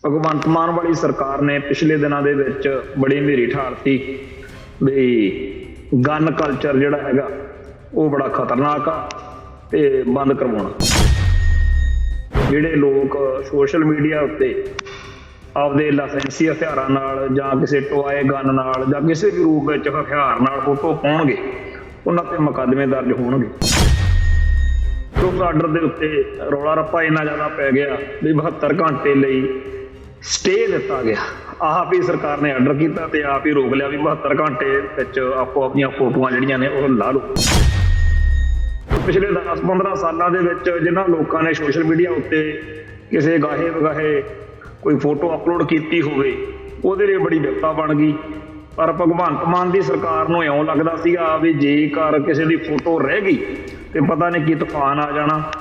ਭਗਵੰਤ ਮਾਨ ਵਾਲੀ ਸਰਕਾਰ ਨੇ ਪਿਛਲੇ ਦਿਨਾਂ ਦੇ ਵਿੱਚ ਬੜੀ ਹਨੇਰੀ ਠਾਲਤੀ ਵੀ ਗਨ ਕਲਚਰ ਜਿਹੜਾ ਹੈਗਾ ਉਹ ਬੜਾ ਖਤਰਨਾਕ ਆ ਤੇ ਬੰਦ ਕਰਵਾਉਣਾ। ਜਿਹੜੇ ਲੋਕ ਸੋਸ਼ਲ ਮੀਡੀਆ ਉੱਤੇ ਆਪਦੇ ਲਾਇਸੈਂਸੀ ਹਥਿਆਰਾਂ ਨਾਲ ਜਾਂ ਕਿਸੇ ਟੋਏ ਗਨ ਨਾਲ ਜਾਂ ਕਿਸੇ ਵੀ ਰੂਪ ਵਿੱਚ ਹਥਿਆਰ ਨਾਲ ਫੋਟੋ ਪਾਉਣਗੇ ਉਹਨਾਂ ਤੇ ਮੁਕੱਦਮੇ ਦਰਜ ਹੋਣਗੇ। ਉਸ ਆਰਡਰ ਦੇ ਉੱਤੇ ਰੌਲਾ ਰੱਪਾ ਇੰਨਾ ਜ਼ਿਆਦਾ ਪੈ ਗਿਆ ਵੀ 72 ਘੰਟੇ ਲਈ ਸਟੇ ਦਿੱਤਾ ਗਿਆ। ਆਪ ਹੀ ਸਰਕਾਰ ਨੇ ਆਰਡਰ ਕੀਤਾ ਤੇ ਆਪ ਹੀ ਰੋਕ ਲਿਆ ਵੀ 72 ਘੰਟੇ ਵਿੱਚ ਆਪੋ ਆਪਣੀਆਂ ਫੋਟੋਆਂ ਜਿਹੜੀਆਂ ਨੇ ਉਹ ਲਾ ਲਓ। ਪਿਛਲੇ 10-15 ਸਾਲਾਂ ਦੇ ਵਿੱਚ ਜਿਨ੍ਹਾਂ ਲੋਕਾਂ ਨੇ ਸੋਸ਼ਲ ਮੀਡੀਆ ਉੱਤੇ ਕਿਸੇ ਗਾਹੇ ਵਗਾਹੇ ਕੋਈ ਫੋਟੋ ਅਪਲੋਡ ਕੀਤੀ ਹੋਵੇ ਉਹਦੇ ਲਈ ਬੜੀ ਵਿਪਤਾ ਬਣ ਗਈ। ਪਰ ਭਗਵੰਤ ਮਾਨ ਦੀ ਸਰਕਾਰ ਨੂੰ ਇਉਂ ਲੱਗਦਾ ਸੀਗਾ ਵੀ ਜੇਕਰ ਕਿਸੇ ਦੀ ਫੋਟੋ ਰਹਿ ਗਈ ਤੇ ਪਤਾ ਨਹੀਂ ਕੀ ਤੂਫਾਨ ਆ ਜਾਣਾ।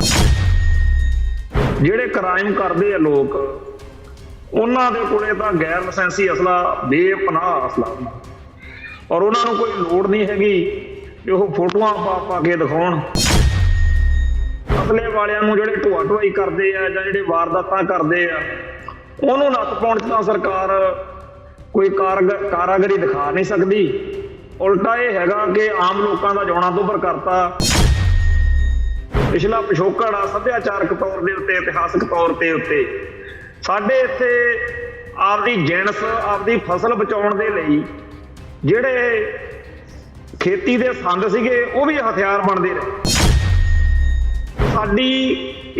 ਜਿਹੜੇ ਕ੍ਰਾਈਮ ਕਰਦੇ ਆ ਲੋਕ ਉਹਨਾਂ ਦੇ ਕੋਲੇ ਤਾਂ ਗੈਰ ਲਾਇਸੈਂਸੀ ਅਸਲਾ ਬੇਪਨਾਹ ਅਸਲਾ ਔਰ ਉਹਨਾਂ ਨੂੰ ਕੋਈ ਲੋੜ ਨਹੀਂ ਹੈਗੀ ਕਿ ਉਹ ਫੋਟੋਆਂ ਪਾ ਕੇ ਦਿਖਾਉਣ। ਅਸਲੇ ਵਾਲਿਆਂ ਨੂੰ ਜਿਹੜੇ ਢੋਆ ਢੋਆਈ ਕਰਦੇ ਆ ਜਾਂ ਜਿਹੜੇ ਵਾਰਦਾਤਾਂ ਕਰਦੇ ਆ ਉਹਨੂੰ ਨੱਥ ਪਾਉਣ 'ਚ ਤਾਂ ਸਰਕਾਰ ਕੋਈ ਕਾਰਾਗਰੀ ਦਿਖਾ ਨਹੀਂ ਸਕਦੀ। ਉਲਟਾ ਇਹ ਹੈਗਾ ਕਿ ਆਮ ਲੋਕਾਂ ਦਾ ਜਿਉਣਾ ਦੁੱਭਰ ਕਰਤਾ। ਪਿਛਲਾ ਪਿਛੋਕੜ ਆ ਸੱਭਿਆਚਾਰਕ ਤੌਰ ਦੇ ਉੱਤੇ ਇਤਿਹਾਸਕ ਤੌਰ ਤੇ ਉੱਤੇ ਸਾਡੇ ਇੱਥੇ ਆਪਦੀ ਜਿਣਸ ਆਪਦੀ ਫਸਲ ਬਚਾਉਣ ਦੇ ਲਈ ਜਿਹੜੇ ਖੇਤੀ ਦੇ ਸੰਦ ਸੀਗੇ ਉਹ ਵੀ ਹਥਿਆਰ ਬਣਦੇ ਰਹੇ। ਸਾਡੀ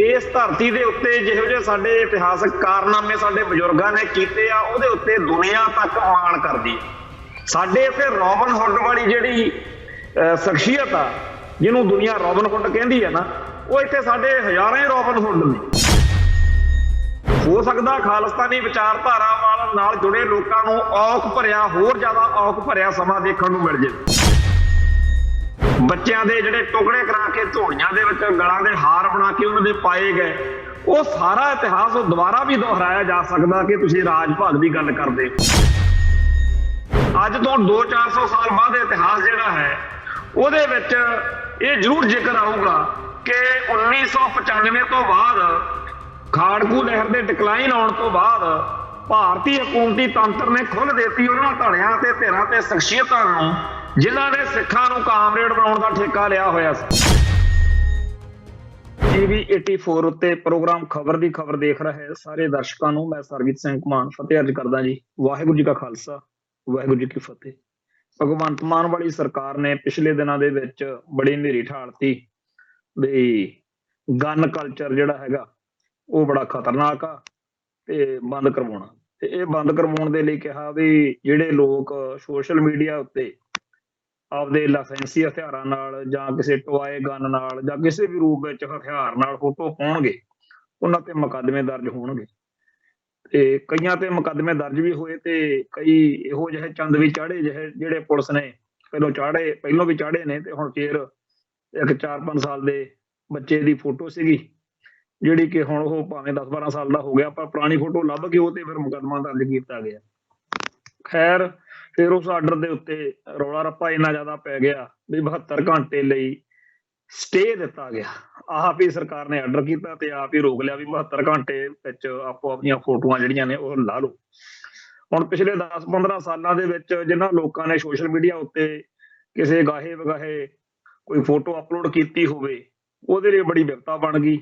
ਇਸ ਧਰਤੀ ਦੇ ਉੱਤੇ ਜਿਹੋ ਜਿਹੇ ਸਾਡੇ ਇਤਿਹਾਸਕ ਕਾਰਨਾਮੇ ਸਾਡੇ ਬਜ਼ੁਰਗਾਂ ਨੇ ਕੀਤੇ ਆ ਉਹਦੇ ਉੱਤੇ ਦੁਨੀਆ ਤੱਕ ਮਾਣ ਕਰਦੀ। ਸਾਡੇ ਇੱਥੇ ਰੋਬਨ ਹੁੱਡ ਵਾਲੀ ਜਿਹੜੀ ਸ਼ਖਸੀਅਤ ਆ ਜਿਹਨੂੰ ਦੁਨੀਆ ਰੋਬਨ ਹੁੱਡ ਕਹਿੰਦੀ ਆ ਨਾ ਉਹ ਇੱਥੇ ਸਾਡੇ ਹਜ਼ਾਰਾਂ ਹੀ ਰੋਬਨ ਹੁੱਡ ਨੇ। ਹੋ ਸਕਦਾ ਖਾਲਿਸਤਾਨੀ ਵਿਚਾਰਧਾਰਾ ਨਾਲ ਜੁੜੇ ਲੋਕਾਂ ਨੂੰ ਔਖ ਭਰਿਆ ਹੋਰ ਜ਼ਿਆਦਾ ਔਖ ਭਰਿਆ ਸਮਾਂ ਦੇਖਣ ਨੂੰ ਮਿਲ ਜਾਵੇ। ਬੱਚਿਆਂ ਦੇ ਜਿਹੜੇ ਟੁਕੜੇ ਕਰਾ ਕੇ ਝੋਲੀਆਂ ਦੇ ਵਿੱਚ ਗਲਾਂ ਦੇ ਹਾਰ ਬਣਾ ਕੇ ਉਹਨਾਂ ਦੇ ਪਾਏ ਗਏ ਉਹ ਸਾਰਾ ਇਤਿਹਾਸ ਉਹ ਦੁਬਾਰਾ ਵੀ ਦੁਹਰਾਇਆ ਜਾ ਸਕਦਾ ਕਿ ਤੁਸੀਂ ਰਾਜ ਭਾਗ ਦੀ ਗੱਲ ਕਰਦੇ ਹੋ। ਅੱਜ ਤੋਂ 200-400 ਸਾਲ ਬਾਅਦ ਇਤਿਹਾਸ ਜਿਹੜਾ ਹੈ ਉਹਦੇ ਵਿੱਚ ਇਹ ਜ਼ਰੂਰ ਜ਼ਿਕਰ ਆਊਗਾ ਕਿ 1995 ਤੋਂ ਬਾਅਦ ਖਾੜਕੂ ਲਹਿਰ ਦੇ ਡਿਕਲਾਈਨ ਆਉਣ ਤੋਂ ਬਾਅਦ ਭਾਰਤੀ ਹਕੂਮਤੀ ਤੰਤਰ ਨੇ ਖੁੱਲ੍ਹ ਦਿੱਤੀ ਉਹਨਾਂ ਧੜਿਆਂ ਤੇ ਧਿਰਾਂ ਤੇ ਸ਼ਖਸੀਅਤਾਂ ਨੂੰ ਜਿਨ੍ਹਾਂ ਨੇ ਸਿੱਖਾਂ ਨੂੰ ਕਾਮਰੇਡ ਬਣਾਉਣ ਦਾ ਠੇਕਾ ਲਿਆ ਹੋਇਆ ਸੀ। TV 84 ਉੱਤੇ ਪ੍ਰੋਗਰਾਮ ਖਬਰ ਦੀ ਖਬਰ ਦੇਖ ਰਹੇ ਸਾਰੇ ਦਰਸ਼ਕਾਂ ਨੂੰ ਮੈਂ ਸਰਬਜੀਤ ਸਿੰਘ ਘੁਮਾਣ ਫਤਿਹ ਅਰਜ਼ ਕਰਦਾ ਜੀ। ਵਾਹਿਗੁਰੂ ਜੀ ਕਾ ਖਾਲਸਾ ਵਾਹਿਗੁਰੂ ਜੀ ਕੀ ਫਤਿਹ। ਭਗਵੰਤ ਮਾਨ ਵਾਲੀ ਸਰਕਾਰ ਨੇ ਪਿਛਲੇ ਦਿਨਾਂ ਦੇ ਵਿੱਚ ਬੜੀ ਹਨੇਰੀ ਠਾਲਤੀ ਵੀ ਗਨ ਕਲਚਰ ਜਿਹੜਾ ਹੈਗਾ ਉਹ ਬੜਾ ਖਤਰਨਾਕ ਆ ਤੇ ਬੰਦ ਕਰਵਾਉਣਾ। ਤੇ ਇਹ ਬੰਦ ਕਰਵਾਉਣ ਦੇ ਲਈ ਕਿਹਾ ਵੀ ਜਿਹੜੇ ਲੋਕ ਸੋਸ਼ਲ ਮੀਡੀਆ ਉੱਤੇ ਆਪਦੇ ਲਾਇਸੈਂਸੀ ਹਥਿਆਰਾਂ ਨਾਲ ਜਾਂ ਕਿਸੇ ਟੋਏ ਗਨ ਨਾਲ ਜਾਂ ਕਿਸੇ ਵੀ ਰੂਪ ਵਿੱਚ ਹਥਿਆਰ ਨਾਲ ਫੋਟੋ ਪਾਉਣਗੇ ਉਹਨਾਂ ਤੇ ਮੁਕੱਦਮੇ ਦਰਜ ਹੋਣਗੇ। ਤੇ ਕਈਆਂ ਤੇ ਮੁਕੱਦਮੇ ਦਰਜ ਵੀ ਹੋਏ ਤੇ ਕਈ ਇਹੋ ਜਿਹੇ ਚੰਦ ਵੀ ਚਾੜੇ ਜਿਹੜੇ ਪੁਲਿਸ ਨੇ ਪਹਿਲੋਂ ਵੀ ਚਾੜੇ ਨੇ ਤੇ ਹੁਣ ਫੇਰ ਇੱਕ 4-5 ਸਾਲ ਦੇ ਬੱਚੇ ਦੀ ਫੋਟੋ ਸੀਗੀ ਜਿਹੜੀ ਕਿ ਹੁਣ ਉਹ ਭਾਵੇਂ 10-12 ਸਾਲ ਦਾ ਹੋ ਗਿਆ ਪਰ ਪੁਰਾਣੀ ਫੋਟੋ ਲੱਭ ਕੇ ਉਹ ਤੇ ਫਿਰ ਮੁਕੱਦਮਾ ਦਰਜ ਕੀਤਾ ਗਿਆ। ਖੈਰ ਫਿਰ ਉਸ ਆਰਡਰ ਦੇ ਉੱਤੇ ਰੌਲਾ ਰੱਪਾ ਇੰਨਾ ਜ਼ਿਆਦਾ ਪੈ ਗਿਆ ਵੀ 72 ਘੰਟੇ ਲਈ ਸਟੇ ਦਿੱਤਾ ਗਿਆ। ਆਪ ਹੀ ਸਰਕਾਰ ਨੇ ਆਰਡਰ ਕੀਤਾ ਤੇ ਆਪ ਹੀ ਰੋਕ ਲਿਆ ਵੀ 72 ਘੰਟੇ ਵਿੱਚ ਆਪੋ ਆਪਣੀਆਂ ਫੋਟੋਆਂ ਜਿਹੜੀਆਂ ਨੇ ਉਹ ਲਾ ਲਓ। ਹੁਣ ਪਿਛਲੇ 10-15 ਸਾਲਾਂ ਦੇ ਵਿੱਚ ਜਿਨ੍ਹਾਂ ਲੋਕਾਂ ਨੇ ਸੋਸ਼ਲ ਮੀਡੀਆ ਉੱਤੇ ਕਿਸੇ ਗਾਹੇ ਵਗਾਹੇ ਕੋਈ ਫੋਟੋ ਅਪਲੋਡ ਕੀਤੀ ਹੋਵੇ ਉਹਦੇ ਲਈ ਬੜੀ ਵਿਪਤਾ ਬਣ ਗਈ।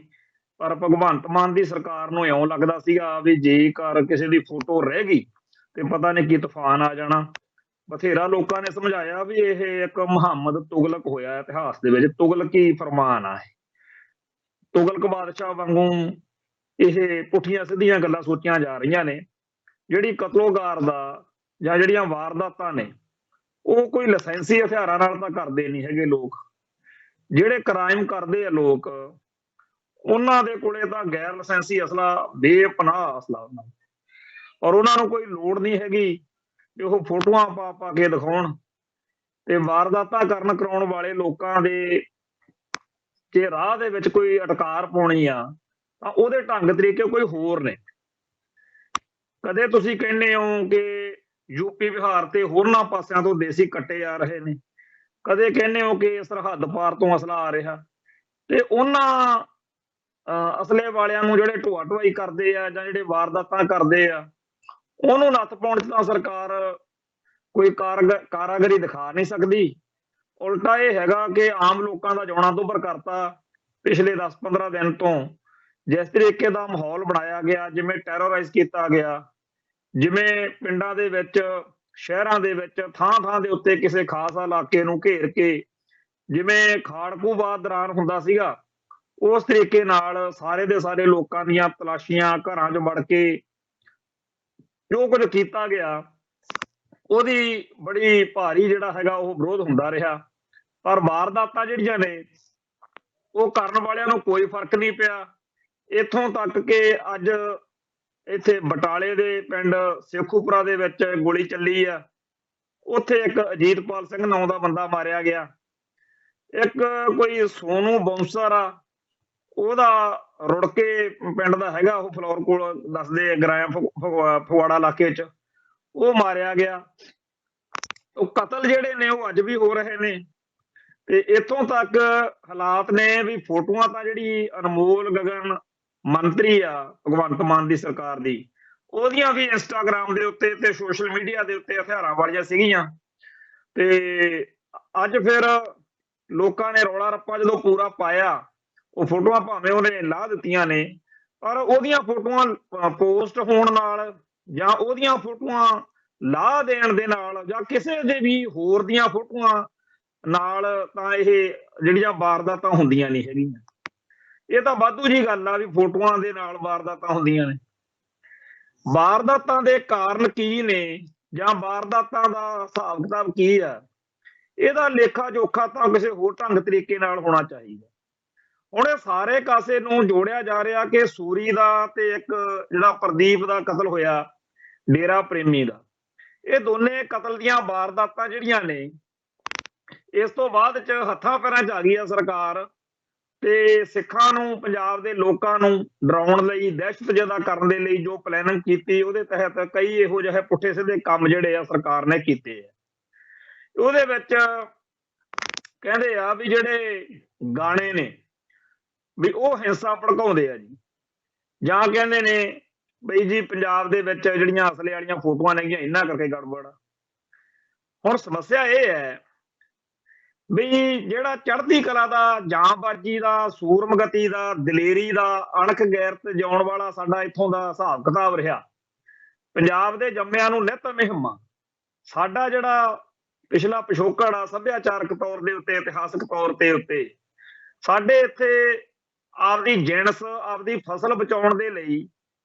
ਪਰ ਭਗਵੰਤ ਮਾਨ ਦੀ ਸਰਕਾਰ ਨੂੰ ਇਉਂ ਲੱਗਦਾ ਸੀਗਾ ਵੀ ਜੇਕਰ ਕਿਸੇ ਦੀ ਫੋਟੋ ਰਹਿ ਗਈ ਤੇ ਪਤਾ ਨਹੀਂ ਕੀ ਤੂਫਾਨ ਆ ਜਾਣਾ। ਬਥੇਰਾ ਲੋਕਾਂ ਨੇ ਸਮਝਾਇਆ ਵੀ ਇਹ ਇੱਕ ਮੁਹੰਮਦ ਤੁਗਲਕ ਹੋਇਆ ਇਤਿਹਾਸ ਦੇ ਵਿੱਚ। ਤੁਗਲਕੀ ਫਰਮਾਨ ਆ। ਤੁਗਲਕ ਬਾਦਸ਼ਾਹ ਵਾਂਗੂ ਇਹ ਪੁੱਠੀਆਂ ਸਿੱਧੀਆਂ ਗੱਲਾਂ ਸੋਚੀਆਂ ਜਾ ਰਹੀਆਂ ਨੇ। ਜਿਹੜੀ ਕਤਲੋਗਾਰ ਦਾ ਜਾਂ ਜਿਹੜੀਆਂ ਵਾਰਦਾਤਾਂ ਨੇ ਉਹ ਕੋਈ ਲਾਇਸੈਂਸੀ ਹਥਿਆਰਾਂ ਨਾਲ ਤਾਂ ਕਰਦੇ ਨਹੀਂ ਹੈਗੇ ਲੋਕ। ਜਿਹੜੇ ਕ੍ਰਾਈਮ ਕਰਦੇ ਆ ਲੋਕ ਉਹਨਾਂ ਦੇ ਕੋਲੇ ਤਾਂ ਗੈਰ ਲਾਇਸੈਂਸੀ ਅਸਲਾ ਬੇਪਨਾਹ ਅਸਲਾ ਔਰ ਉਹਨਾਂ ਨੂੰ ਕੋਈ ਲੋੜ ਨਹੀਂ ਹੈਗੀ ਕਿ ਉਹ ਫੋਟੋਆਂ ਪਾ ਕੇ ਦਿਖਾਉਣ। ਤੇ ਵਾਰਦਾਤਾਂ ਕਰਾਉਣ ਵਾਲੇ ਲੋਕਾਂ ਦੇ ਜੇ ਰਾਹ ਦੇ ਵਿੱਚ ਕੋਈ ਅਟਕਾਰ ਪਾਉਣੀ ਆ ਤਾਂ ਉਹਦੇ ਢੰਗ ਤਰੀਕੇ ਕੋਈ ਹੋਰ ਨੇ। ਕਦੇ ਤੁਸੀਂ ਕਹਿੰਦੇ ਹੋ ਕਿ ਯੂਪੀ ਬਿਹਾਰ ਤੇ ਹੋਰਨਾਂ ਪਾਸਿਆਂ ਤੋਂ ਦੇਸੀ ਕੱਟੇ ਆ ਰਹੇ ਨੇ, ਕਦੇ ਕਹਿੰਦੇ ਹੋ ਕਿ ਸਰਹੱਦ ਪਾਰ ਤੋਂ ਅਸਲਾ ਆ ਰਿਹਾ। ਤੇ ਉਹਨਾਂ ਅਸਲੇ ਵਾਲਿਆਂ ਨੂੰ ਜਿਹੜੇ ਢੋਆ ਢੁਆਈ ਕਰਦੇ ਆ ਜਾਂ ਜਿਹੜੇ ਵਾਰਦਾਤਾਂ ਕਰਦੇ ਆ ਉਹਨੂੰ ਨੱਥ ਪਾਉਣ 'ਚ ਤਾਂ ਸਰਕਾਰ ਕੋਈ ਕਾਰਾਗਰੀ ਦਿਖਾ ਨਹੀਂ ਸਕਦੀ। ਉਲਟਾ ਇਹ ਹੈਗਾ ਕਿ ਆਮ ਲੋਕਾਂ ਦਾ ਜਿਉਣਾ ਦੁੱਭਰ ਕਰਤਾ ਪਿਛਲੇ 10-15 ਦਿਨ ਤੋਂ। ਜਿਸ ਤਰੀਕੇ ਦਾ ਮਾਹੌਲ ਬਣਾਇਆ ਗਿਆ, ਜਿਵੇਂ ਟੈਰੋਰਾਈਜ਼ ਕੀਤਾ ਗਿਆ, ਜਿਵੇਂ ਪਿੰਡਾਂ ਦੇ ਵਿੱਚ ਸ਼ਹਿਰਾਂ ਦੇ ਵਿੱਚ ਥਾਂ-ਥਾਂ ਦੇ ਉੱਤੇ ਕਿਸੇ ਖਾਸ ਇਲਾਕੇ ਨੂੰ ਘੇਰ ਕੇ ਜਿਵੇਂ ਖਾੜਕੂਵਾਦ ਦੌਰਾਨ ਹੁੰਦਾ ਸੀਗਾ, ਉਸ ਤਰੀਕੇ ਨਾਲ ਸਾਰੇ ਦੇ ਸਾਰੇ ਲੋਕਾਂ ਦੀਆਂ ਤਲਾਸ਼ੀਆਂ, ਘਰਾਂ 'ਚ ਵੜ ਕੇ ਜੋ ਕੁਝ ਕੀਤਾ ਗਿਆ ਉਹਦੀ ਬੜੀ ਭਾਰੀ ਜਿਹੜਾ ਹੈਗਾ ਉਹ ਵਿਰੋਧ ਹੁੰਦਾ ਰਿਹਾ। ਪਰ ਵਾਰਦਾਤਾਂ ਜਿਹੜੀਆਂ ਨੇ ਉਹ ਕਰਨ ਵਾਲਿਆਂ ਨੂੰ ਕੋਈ ਫਰਕ ਨਹੀਂ ਪਿਆ। ਇੱਥੋਂ ਤੱਕ ਕਿ ਅੱਜ ਇੱਥੇ ਬਟਾਲੇ ਦੇ ਪਿੰਡ ਸੇਖੂਪੁਰਾ ਦੇ ਵਿੱਚ ਗੋਲੀ ਚੱਲੀ ਆ, ਉੱਥੇ ਇੱਕ ਅਜੀਤਪਾਲ ਸਿੰਘ ਨਾਂ ਦਾ ਬੰਦਾ ਮਾਰਿਆ ਗਿਆ। ਇੱਕ ਕੋਈ ਸੋਨੂ ਬੌਂਸਰ ਆ, ਉਹਦਾ ਰੁੜਕੇ ਪਿੰਡ ਦਾ ਹੈਗਾ, ਉਹ ਫਲੋਰ ਕੋਲ ਦੱਸਦੇ ਗਰਾਇਆ ਫਗਵਾੜਾ ਇਲਾਕੇ 'ਚ, ਉਹ ਮਾਰਿਆ ਗਿਆ। ਉਹ ਕਤਲ ਜਿਹੜੇ ਨੇ ਉਹ ਅੱਜ ਵੀ ਹੋ ਰਹੇ ਨੇ। ਤੇ ਇੱਥੋਂ ਤੱਕ ਹਾਲਾਤ ਨੇ ਵੀ ਫੋਟੋਆਂ ਤਾਂ ਜਿਹੜੀ ਅਨਮੋਲ ਗਗਨ ਮੰਤਰੀ ਆ ਭਗਵੰਤ ਮਾਨ ਦੀ ਸਰਕਾਰ ਦੀ, ਉਹਦੀਆਂ ਵੀ ਇੰਸਟਾਗ੍ਰਾਮ ਦੇ ਉੱਤੇ ਤੇ ਸੋਸ਼ਲ ਮੀਡੀਆ ਦੇ ਉੱਤੇ ਹਥਿਆਰਾਂ ਵਾਲੀਆਂ ਸੀਗੀਆਂ। ਤੇ ਅੱਜ ਫਿਰ ਲੋਕਾਂ ਨੇ ਰੌਲਾ ਰੱਪਾ ਜਦੋਂ ਪੂਰਾ ਪਾਇਆ, ਉਹ ਫੋਟੋਆਂ ਭਾਵੇਂ ਉਹਨੇ ਲਾ ਦਿੱਤੀਆਂ ਨੇ, ਪਰ ਉਹਦੀਆਂ ਫੋਟੋਆਂ ਪੋਸਟ ਹੋਣ ਨਾਲ ਜਾਂ ਉਹਦੀਆਂ ਫੋਟੋਆਂ ਲਾ ਦੇਣ ਦੇ ਨਾਲ ਜਾਂ ਕਿਸੇ ਦੇ ਵੀ ਹੋਰ ਦੀਆਂ ਫੋਟੋਆਂ ਨਾਲ ਤਾਂ ਇਹ ਜਿਹੜੀਆਂ ਵਾਰਦਾਤਾਂ ਹੁੰਦੀਆਂ ਨਹੀਂ ਹੈਗੀਆਂ। ਇਹ ਤਾਂ ਵਾਧੂ ਜੀ ਗੱਲ ਆ ਵੀ ਫੋਟੋਆਂ ਦੇ ਨਾਲ ਵਾਰਦਾਤਾਂ ਹੁੰਦੀਆਂ ਨੇ। ਵਾਰਦਾਤਾਂ ਦੇ ਕਾਰਨ ਕੀ ਨੇ ਜਾਂ ਵਾਰਦਾਤਾਂ ਦਾ ਹਿਸਾਬ ਕਿਤਾਬ ਕੀ ਆ, ਇਹਦਾ ਲੇਖਾ ਜੋਖਾ ਤਾਂ ਕਿਸੇ ਹੋਰ ਢੰਗ ਤਰੀਕੇ ਨਾਲ ਹੋਣਾ ਚਾਹੀਦਾ। ਹੁਣ ਇਹ ਸਾਰੇ ਕਾਸੇ ਨੂੰ ਜੋੜਿਆ ਜਾ ਰਿਹਾ ਕਿ ਸੂਰੀ ਦਾ ਤੇ ਇੱਕ ਜਿਹੜਾ ਪ੍ਰਦੀਪ ਦਾ ਕਤਲ ਹੋਇਆ ਡੇਰਾ ਪ੍ਰੇਮੀ ਦਾ, ਇਹ ਦੋਨੇ ਕਤਲ ਦੀਆਂ ਵਾਰਦਾਤਾਂ ਜਿਹੜੀਆਂ ਨੇ ਇਸ ਤੋਂ ਬਾਅਦ ਚ ਹੱਥਾਂ ਪੈਰਾਂ 'ਚ ਆ ਗਈ ਆ ਸਰਕਾਰ। ਤੇ ਸਿੱਖਾਂ ਨੂੰ, ਪੰਜਾਬ ਦੇ ਲੋਕਾਂ ਨੂੰ ਡਰਾਉਣ ਲਈ, ਦਹਿਸ਼ਤ ਜ਼ਦਾ ਕਰਨ ਦੇ ਲਈ ਜੋ ਪਲੈਨਿੰਗ ਕੀਤੀ, ਉਹਦੇ ਤਹਿਤ ਕਈ ਇਹੋ ਜਿਹੇ ਪੁੱਠੇ ਸਿੱਧੇ ਕੰਮ ਜਿਹੜੇ ਆ ਸਰਕਾਰ ਨੇ ਕੀਤੇ ਆ। ਉਹਦੇ ਵਿੱਚ ਕਹਿੰਦੇ ਆ ਵੀ ਜਿਹੜੇ ਗਾਣੇ ਨੇ ਵੀ ਉਹ ਹਿੰਸਾ ਭੜਕਾਉਂਦੇ ਆ ਜੀ, ਜਾਂ ਕਹਿੰਦੇ ਨੇ ਬਈ ਜੀ ਪੰਜਾਬ ਦੇ ਵਿੱਚ ਜਿਹੜੀਆਂ ਅਸਲੇ ਵਾਲੀਆਂ ਫੋਟੋਆਂ ਨੇਗੀਆਂ ਇਹਨਾਂ ਕਰਕੇ ਗੜਬੜ ਆ। ਹੁਣ ਸਮੱਸਿਆ ਇਹ ਹੈ ਵੀ ਜਿਹੜਾ ਚੜ੍ਹਦੀ ਕਲਾ ਦਾ, ਜਾਂਬਾਜ਼ੀ ਦਾ, ਸੂਰਮਗਤੀ ਦਾ, ਦਲੇਰੀ ਦਾ, ਅਣਖ ਗੈਰਤ ਜਿਉਣ ਵਾਲਾ ਸਾਡਾ ਇੱਥੋਂ ਦਾ ਹਿਸਾਬ ਕਿਤਾਬ ਰਿਹਾ। ਪੰਜਾਬ ਦੇ ਜੰਮਿਆਂ ਨੂੰ ਨਿੱਤ ਮਹਿਮਾ ਸਾਡਾ ਜਿਹੜਾ ਪਿਛਲਾ ਪਿਛੋਕੜ ਆ ਸੱਭਿਆਚਾਰਕ ਤੌਰ ਦੇ ਉੱਤੇ, ਇਤਿਹਾਸਕ ਤੌਰ ਤੇ ਉੱਤੇ ਸਾਡੇ ਇੱਥੇ ਆਪਦੀ ਜਿਣਸ, ਆਪਦੀ ਫਸਲ ਬਚਾਉਣ ਦੇ ਲਈ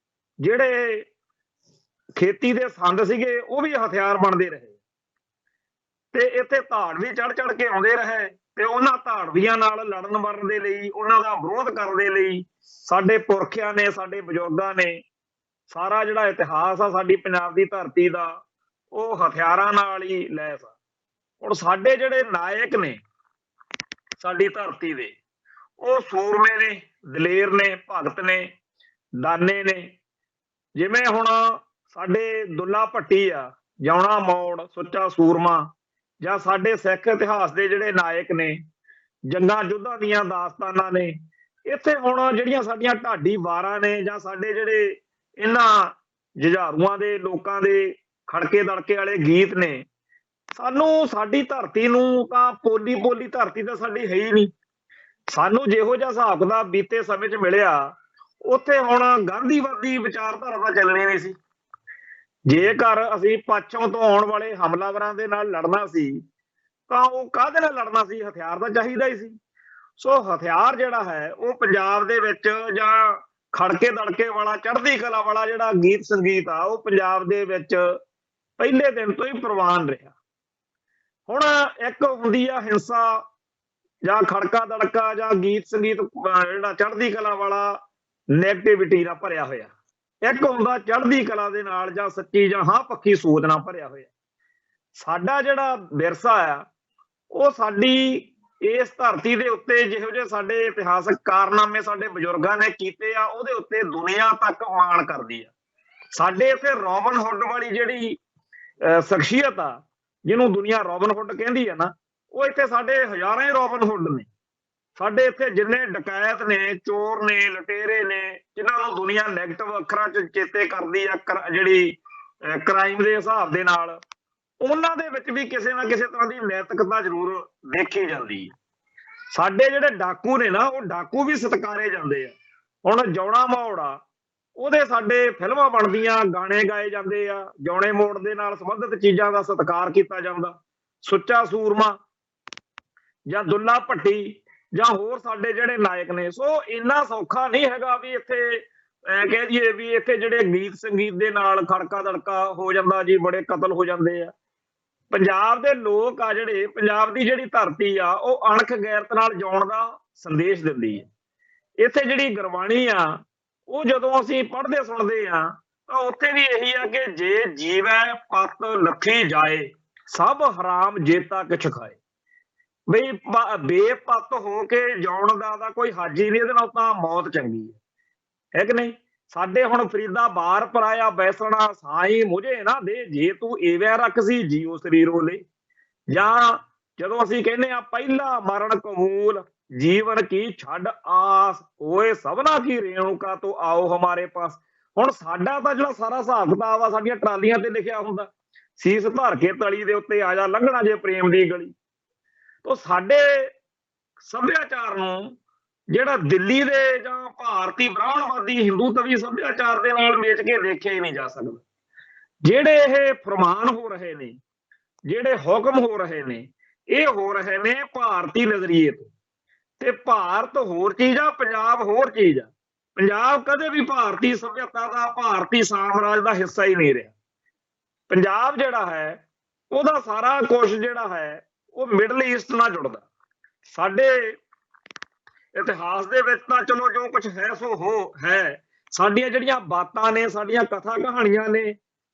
ਜਿਹੜੇ ਖੇਤੀ ਦੇ ਸੰਦ ਸੀਗੇ ਉਹ ਵੀ ਹਥਿਆਰ ਬਣਦੇ ਰਹੇ। ਤੇ ਇੱਥੇ ਧਾੜਵੀ ਚੜ ਚੜ ਕੇ ਆਉਂਦੇ ਰਹੇ ਤੇ ਉਹਨਾਂ ਧਾੜਵੀਆਂ ਨਾਲ ਲੜਨ ਮਰਨ ਦੇ ਲਈ, ਉਹਨਾਂ ਦਾ ਵਿਰੋਧ ਕਰਨ ਦੇ ਲਈ ਸਾਡੇ ਪੁਰਖਿਆਂ ਨੇ, ਸਾਡੇ ਬਜ਼ੁਰਗਾਂ ਨੇ ਸਾਰਾ ਜਿਹੜਾ ਇਤਿਹਾਸ ਆ ਸਾਡੀ ਪੰਜਾਬ ਦੀ ਧਰਤੀ ਦਾ ਉਹ ਹਥਿਆਰਾਂ ਨਾਲ ਹੀ ਲੈਸ ਆ। ਹੁਣ ਸਾਡੇ ਜਿਹੜੇ ਨਾਇਕ ਨੇ ਸਾਡੀ ਧਰਤੀ ਦੇ, ਉਹ ਸੂਰਮੇ ਨੇ, ਦਲੇਰ ਨੇ, ਭਗਤ ਨੇ, ਦਾਨੇ ਨੇ। ਜਿਵੇਂ ਹੁਣ ਸਾਡੇ ਦੁੱਲਾ ਭੱਟੀ ਆ, ਜਾਉਣਾ ਮੌੜ, ਸੁੱਚਾ ਸੂਰਮਾ, ਜਾਂ ਸਾਡੇ ਸਿੱਖ ਇਤਿਹਾਸ ਦੇ ਜਿਹੜੇ ਨਾਇਕ ਨੇ, ਜੰਗਾਂ ਯੁੱਧਾਂ ਦੀਆਂ ਦਾਸਤਾਨਾਂ ਨੇ। ਇੱਥੇ ਹੁਣ ਜਿਹੜੀਆਂ ਸਾਡੀਆਂ ਢਾਡੀ ਵਾਰਾਂ ਨੇ ਜਾਂ ਸਾਡੇ ਜਿਹੜੇ ਇਹਨਾਂ ਜੁਝਾਰੂਆਂ ਦੇ ਲੋਕਾਂ ਦੇ ਖੜਕੇ ਦੜਕੇ ਵਾਲੇ ਗੀਤ ਨੇ, ਸਾਨੂੰ ਸਾਡੀ ਧਰਤੀ ਨੂੰ ਤਾਂ ਪੋਲੀ ਪੋਲੀ ਧਰਤੀ ਤਾਂ ਸਾਡੀ ਹੈ ਹੀ ਨਹੀਂ। ਸਾਨੂੰ ਜਿਹੋ ਜਿਹਾ ਹਿਸਾਬ ਦਾ ਬੀਤੇ ਸਮੇਂ 'ਚ ਮਿਲਿਆ, ਉੱਥੇ ਹੁਣ ਗਾਂਧੀਵਾਦੀ ਵਿਚਾਰਧਾਰਾ ਤਾਂ ਚੱਲਣੀ ਨਹੀਂ ਸੀ। ਜੇਕਰ ਅਸੀਂ ਪੱਛਮ ਤੋਂ ਆਉਣ ਵਾਲੇ ਹਮਲਾਵਰਾਂ ਦੇ ਨਾਲ ਲੜਨਾ ਸੀ ਤਾਂ ਉਹ ਕਾਹਦੇ ਨਾਲ ਲੜਨਾ ਸੀ? ਹਥਿਆਰ ਤਾਂ ਚਾਹੀਦਾ ਹੀ ਸੀ। ਸੋ ਹਥਿਆਰ ਜਿਹੜਾ ਹੈ ਉਹ ਪੰਜਾਬ ਦੇ ਵਿੱਚ ਜਾਂ ਖੜਕੇ ਦੜਕੇ ਵਾਲਾ, ਚੜ੍ਹਦੀ ਕਲਾ ਵਾਲਾ ਜਿਹੜਾ ਗੀਤ ਸੰਗੀਤ ਆ ਉਹ ਪੰਜਾਬ ਦੇ ਵਿੱਚ ਪਹਿਲੇ ਦਿਨ ਤੋਂ ਹੀ ਪ੍ਰਵਾਨ ਰਿਹਾ। ਹੁਣ ਇੱਕ ਹੁੰਦੀ ਆ ਹਿੰਸਾ ਜਾਂ ਖੜਕਾ ਦੜਕਾ ਜਾਂ ਗੀਤ ਸੰਗੀਤ ਜਿਹੜਾ ਚੜ੍ਹਦੀ ਕਲਾ ਵਾਲਾ ਨੈਗੇਟਿਵਿਟੀ ਨਾਲ ਭਰਿਆ ਹੋਇਆ, ਇੱਕ ਹੁੰਦਾ ਚੜ੍ਹਦੀ ਕਲਾ ਦੇ ਨਾਲ ਜਾਂ ਸੱਚੀ ਜਾਂ ਹਾਂ ਪੱਖੀ ਸੋਚ ਨਾਲ ਭਰਿਆ ਹੋਇਆ। ਸਾਡਾ ਜਿਹੜਾ ਵਿਰਸਾ ਆ ਉਹ ਸਾਡੀ ਇਸ ਧਰਤੀ ਦੇ ਉੱਤੇ ਜਿਹੋ ਜਿਹੇ ਸਾਡੇ ਇਤਿਹਾਸਕ ਕਾਰਨਾਮੇ ਸਾਡੇ ਬਜ਼ੁਰਗਾਂ ਨੇ ਕੀਤੇ ਆ, ਉਹਦੇ ਉੱਤੇ ਦੁਨੀਆ ਤੱਕ ਮਾਣ ਕਰਦੀ ਆ। ਸਾਡੇ ਇੱਥੇ ਰੋਬਨ ਹੁੱਡ ਵਾਲੀ ਜਿਹੜੀ ਸ਼ਖਸੀਅਤ ਆ, ਜਿਹਨੂੰ ਦੁਨੀਆ ਰੋਬਨ ਹੁੱਡ ਕਹਿੰਦੀ ਆ ਨਾ, ਉਹ ਇੱਥੇ ਸਾਡੇ ਹਜ਼ਾਰਾਂ ਹੀ ਰੋਬਨ ਹੁੱਡ ਨੇ। ਸਾਡੇ ਇੱਥੇ ਜਿੰਨੇ ਡਕੈਤ ਨੇ, ਚੋਰ ਨੇ, ਲਟੇਰੇ ਨੇ, ਜਿਨ੍ਹਾਂ ਨੂੰ ਦੁਨੀਆ ਨੈਗੇਟਿਵ ਅੱਖਰਾਂ 'ਚ ਚੇਤੇ ਕਰਦੀ ਆ, ਜਿਹੜੀ ਕ੍ਰਾਈਮ ਦੇ ਹਿਸਾਬ ਦੇ ਨਾਲ, ਉਹਨਾਂ ਦੇ ਵਿੱਚ ਵੀ ਕਿਸੇ ਨਾ ਕਿਸੇ ਤਰ੍ਹਾਂ ਦੀ ਨੈਤਿਕਤਾ ਜ਼ਰੂਰ ਦੇਖੀ ਜਾਂਦੀ ਹੈ। ਸਾਡੇ ਜਿਹੜੇ ਡਾਕੂ ਨੇ ਨਾ, ਉਹ ਡਾਕੂ ਵੀ ਸਤਿਕਾਰੇ ਜਾਂਦੇ ਆ। ਹੁਣ ਜੌਣਾ ਮੋੜ ਆ, ਉਹਦੇ ਸਾਡੇ ਫਿਲਮਾਂ ਬਣਦੀਆਂ, ਗਾਣੇ ਗਾਏ ਜਾਂਦੇ ਆ, ਜੌਣੇ ਮੋੜ ਦੇ ਨਾਲ ਸੰਬੰਧਿਤ ਚੀਜ਼ਾਂ ਦਾ ਸਤਿਕਾਰ ਕੀਤਾ ਜਾਂਦਾ। ਸੁੱਚਾ ਸੂਰਮਾ ਜਾਂ ਦੁੱਲਾ ਭੱਟੀ ਜਾਂ ਹੋਰ ਸਾਡੇ ਜਿਹੜੇ ਨਾਇਕ ਨੇ। ਸੋ ਇੰਨਾ ਸੌਖਾ ਨਹੀਂ ਹੈਗਾ ਵੀ ਇੱਥੇ ਕਹਿ ਦਈਏ ਵੀ ਇੱਥੇ ਜਿਹੜੇ ਗੀਤ ਸੰਗੀਤ ਦੇ ਨਾਲ ਖੜਕਾ ਦੜਕਾ ਹੋ ਜਾਂਦਾ ਜੀ, ਬੜੇ ਕਤਲ ਹੋ ਜਾਂਦੇ ਆ। ਪੰਜਾਬ ਦੇ ਲੋਕ ਆ ਜਿਹੜੇ, ਪੰਜਾਬ ਦੀ ਜਿਹੜੀ ਧਰਤੀ ਆ, ਉਹ ਅਣਖ ਗੈਰਤ ਨਾਲ ਜਿਉਣ ਦਾ ਸੰਦੇਸ਼ ਦਿੰਦੀ ਹੈ। ਇੱਥੇ ਜਿਹੜੀ ਗੁਰਬਾਣੀ ਆ, ਉਹ ਜਦੋਂ ਅਸੀਂ ਪੜ੍ਹਦੇ ਸੁਣਦੇ ਆ ਤਾਂ ਉੱਥੇ ਵੀ ਇਹੀ ਆ ਕਿ ਜੇ ਜੀਵੈ ਪਤ ਲੱਥੀ ਜਾਏ, ਸਭ ਹਰਾਮ ਜੇਤਾ ਕਿਛ ਖਾਏ। ਬਈ ਬੇਪਤ ਹੋ ਕੇ ਜਿਉਣ ਦਾ ਕੋਈ ਹੱਜ ਹੀ ਨਹੀਂ, ਇਹਦੇ ਨਾਲ ਤਾਂ ਮੌਤ ਚੰਗੀ ਹੈ ਕਿ ਨਹੀਂ। ਸਾਡੇ ਹੁਣ ਫਰੀਦਾ ਬਾਰ ਪਰਾਇਆ ਬੈਸਣਾ, ਸਾਈ ਮੁਝੇ ਨਾ ਦੇ, ਜੇ ਤੂੰ ਏਵੈ ਰੱਖਸੀ ਜੀਉ ਸਰੀਰੋ ਲੈ। ਜਾਂ ਜਦੋਂ ਅਸੀਂ ਕਹਿੰਦੇ ਆ ਪਹਿਲਾ ਮਰਨ ਕਬੂਲ, ਜੀਵਨ ਕੀ ਛੱਡ ਆਸ, ਹੋਏ ਸਭਨਾ ਕੀ ਰੇਣੂਕਾ ਤੋਂ ਆਓ ਹਮਾਰੇ ਪਾਸ। ਹੁਣ ਸਾਡਾ ਤਾਂ ਜਿਹੜਾ ਸਾਰਾ ਹਿਸਾਬ ਕਿਤਾਬ ਆ, ਸਾਡੀਆਂ ਟਰਾਲੀਆਂ ਤੇ ਲਿਖਿਆ ਹੁੰਦਾ, ਸੀਸ ਧਰ ਕੇ ਤਲੀ ਦੇ ਉੱਤੇ ਆ ਜਾ, ਲੰਘਣਾ ਜੇ ਪ੍ਰੇਮ ਦੀ ਗਲੀ। ਤੋਂ ਸਾਡੇ ਸੱਭਿਆਚਾਰ ਨੂੰ ਜਿਹੜਾ ਦਿੱਲੀ ਦੇ ਜਾਂ ਭਾਰਤੀ ਬ੍ਰਾਹਮਣਵਾਦੀ ਹਿੰਦੂਤਵੀ ਸੱਭਿਆਚਾਰ ਦੇ ਨਾਲ ਵੇਚ ਕੇ ਦੇਖਿਆ ਹੀ ਨਹੀਂ ਜਾ ਸਕਦਾ। ਜਿਹੜੇ ਇਹ ਫਰਮਾਨ ਹੋ ਰਹੇ ਨੇ, ਜਿਹੜੇ ਹੁਕਮ ਹੋ ਰਹੇ ਨੇ, ਇਹ ਹੋ ਰਹੇ ਨੇ ਭਾਰਤੀ ਨਜ਼ਰੀਏ ਤੋਂ। ਤੇ ਭਾਰਤ ਹੋਰ ਚੀਜ਼ ਆ, ਪੰਜਾਬ ਹੋਰ ਚੀਜ਼ ਆ। ਪੰਜਾਬ ਕਦੇ ਵੀ ਭਾਰਤੀ ਸੱਭਿਅਤਾ ਦਾ, ਭਾਰਤੀ ਸਾਮਰਾਜ ਦਾ ਹਿੱਸਾ ਹੀ ਨਹੀਂ ਰਿਹਾ। ਪੰਜਾਬ ਜਿਹੜਾ ਹੈ, ਉਹਦਾ ਸਾਰਾ ਕੁਝ ਜਿਹੜਾ ਹੈ ਉਹ ਮਿਡਲ ਈਸਟ ਨਾਲ ਜੁੜਦਾ। ਸਾਡੇ ਇਤਿਹਾਸ ਦੇ ਵਿੱਚ ਤਾਂ ਚਲੋ ਜੋ ਕੁਝ ਹੈ ਸੋ ਹੋ ਹੈ। ਸਾਡੀਆਂ ਜਿਹੜੀਆਂ ਬਾਤਾਂ ਨੇ, ਸਾਡੀਆਂ ਕਥਾ ਕਹਾਣੀਆਂ ਨੇ,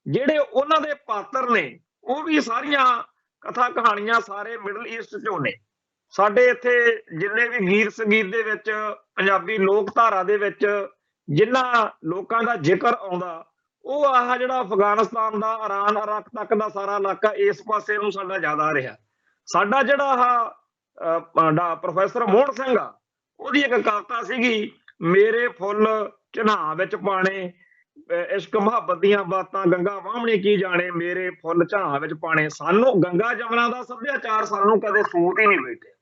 ਜਿਹੜੇ ਉਹਨਾਂ ਦੇ ਪਾਤਰ ਨੇ, ਉਹ ਵੀ ਸਾਰੀਆਂ ਕਥਾ ਕਹਾਣੀਆਂ ਸਾਰੇ ਮਿਡਲ ਈਸਟ ਚੋਂ ਨੇ। ਸਾਡੇ ਇੱਥੇ ਜਿੰਨੇ ਵੀ ਗੀਤ ਸੰਗੀਤ ਦੇ ਵਿੱਚ, ਪੰਜਾਬੀ ਲੋਕ ਧਾਰਾ ਦੇ ਵਿੱਚ ਜਿਨ੍ਹਾਂ ਲੋਕਾਂ ਦਾ ਜ਼ਿਕਰ ਆਉਂਦਾ, ਉਹ ਆਹ ਜਿਹੜਾ ਅਫਗਾਨਿਸਤਾਨ ਦਾ, ਇਰਾਨ, ਇਰਾਕ ਤੱਕ ਦਾ ਸਾਰਾ ਇਲਾਕਾ, ਇਸ ਪਾਸੇ ਨੂੰ ਸਾਡਾ ਜ਼ਿਆਦਾ ਰਿਹਾ। ਸਾਡਾ ਜਿਹੜਾ ਆਹ ਪ੍ਰੋਫੈਸਰ ਮੋਹਨ ਸਿੰਘ ਆ, ਉਹਦੀ ਇੱਕ ਕਵਿਤਾ ਸੀਗੀ, ਮੇਰੇ ਫੁੱਲ ਝਨਾਹ ਵਿੱਚ ਪਾਣੇ, ਇਸ਼ਕ ਮੁਹੱਬਤ ਦੀਆਂ ਬਾਤਾਂ ਗੰਗਾ ਵਾਹਮਣੀ ਕੀ ਜਾਣੇ, ਮੇਰੇ ਫੁੱਲ ਝਾਹ ਵਿੱਚ ਪਾਣੇ। ਸਾਨੂੰ ਗੰਗਾ ਜਮਨਾ ਦਾ ਸੱਭਿਆਚਾਰ ਸਾਨੂੰ ਕਦੇ ਸੂਤ ਹੀ ਨਹੀਂ ਬੈਠਿਆ।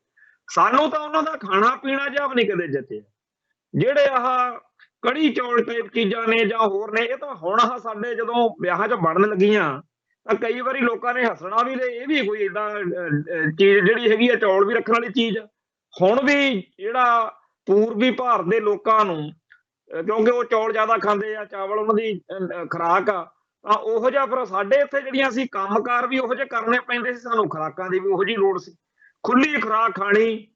ਸਾਨੂੰ ਤਾਂ ਉਹਨਾਂ ਦਾ ਖਾਣਾ ਪੀਣਾ ਜਿਹਾ ਵੀ ਨਹੀਂ ਕਦੇ ਜਚਿਆ। ਜਿਹੜੇ ਆਹ ਕੜੀ ਚੌਲ ਟਾਈਪ ਚੀਜ਼ਾਂ ਨੇ ਜਾਂ ਹੋਰ ਨੇ, ਇਹ ਤਾਂ ਹੁਣ ਆਹ ਸਾਡੇ ਜਦੋਂ ਵਿਆਹਾਂ 'ਚ ਬਣਨ ਲੱਗੀਆਂ ਤਾਂ ਕਈ ਵਾਰੀ ਲੋਕਾਂ ਨੇ ਹੱਸਣਾ ਵੀ, ਇਹ ਵੀ ਕੋਈ ਏਦਾਂ ਚੀਜ਼ ਜਿਹੜੀ ਹੈਗੀ ਆ, ਚੌਲ ਵੀ ਰੱਖਣ ਵਾਲੀ ਚੀਜ਼ ਆ। ਹੁਣ ਵੀ ਜਿਹੜਾ ਪੂਰਬੀ ਭਾਰਤ ਦੇ ਲੋਕਾਂ ਨੂੰ, ਕਿਉਂਕਿ ਉਹ ਚੌਲ ਜ਼ਿਆਦਾ ਖਾਂਦੇ ਆ, ਚਾਵਲ ਉਹਨਾਂ ਦੀ ਖੁਰਾਕ ਆ, ਤਾਂ ਉਹੋ ਜਿਹਾ ਫਿਰ ਸਾਡੇ ਇੱਥੇ ਜਿਹੜੀਆਂ ਅਸੀਂ ਕੰਮਕਾਰ ਵੀ ਉਹੋ ਜਿਹੇ ਕਰਨੇ ਪੈਂਦੇ ਸੀ, ਸਾਨੂੰ ਖੁਰਾਕਾਂ ਦੀ ਵੀ ਉਹੋ ਜਿਹੀ ਲੋੜ ਸੀ। ਖੁੱਲੀ ਖੁਰਾਕ ਖਾਣੀ,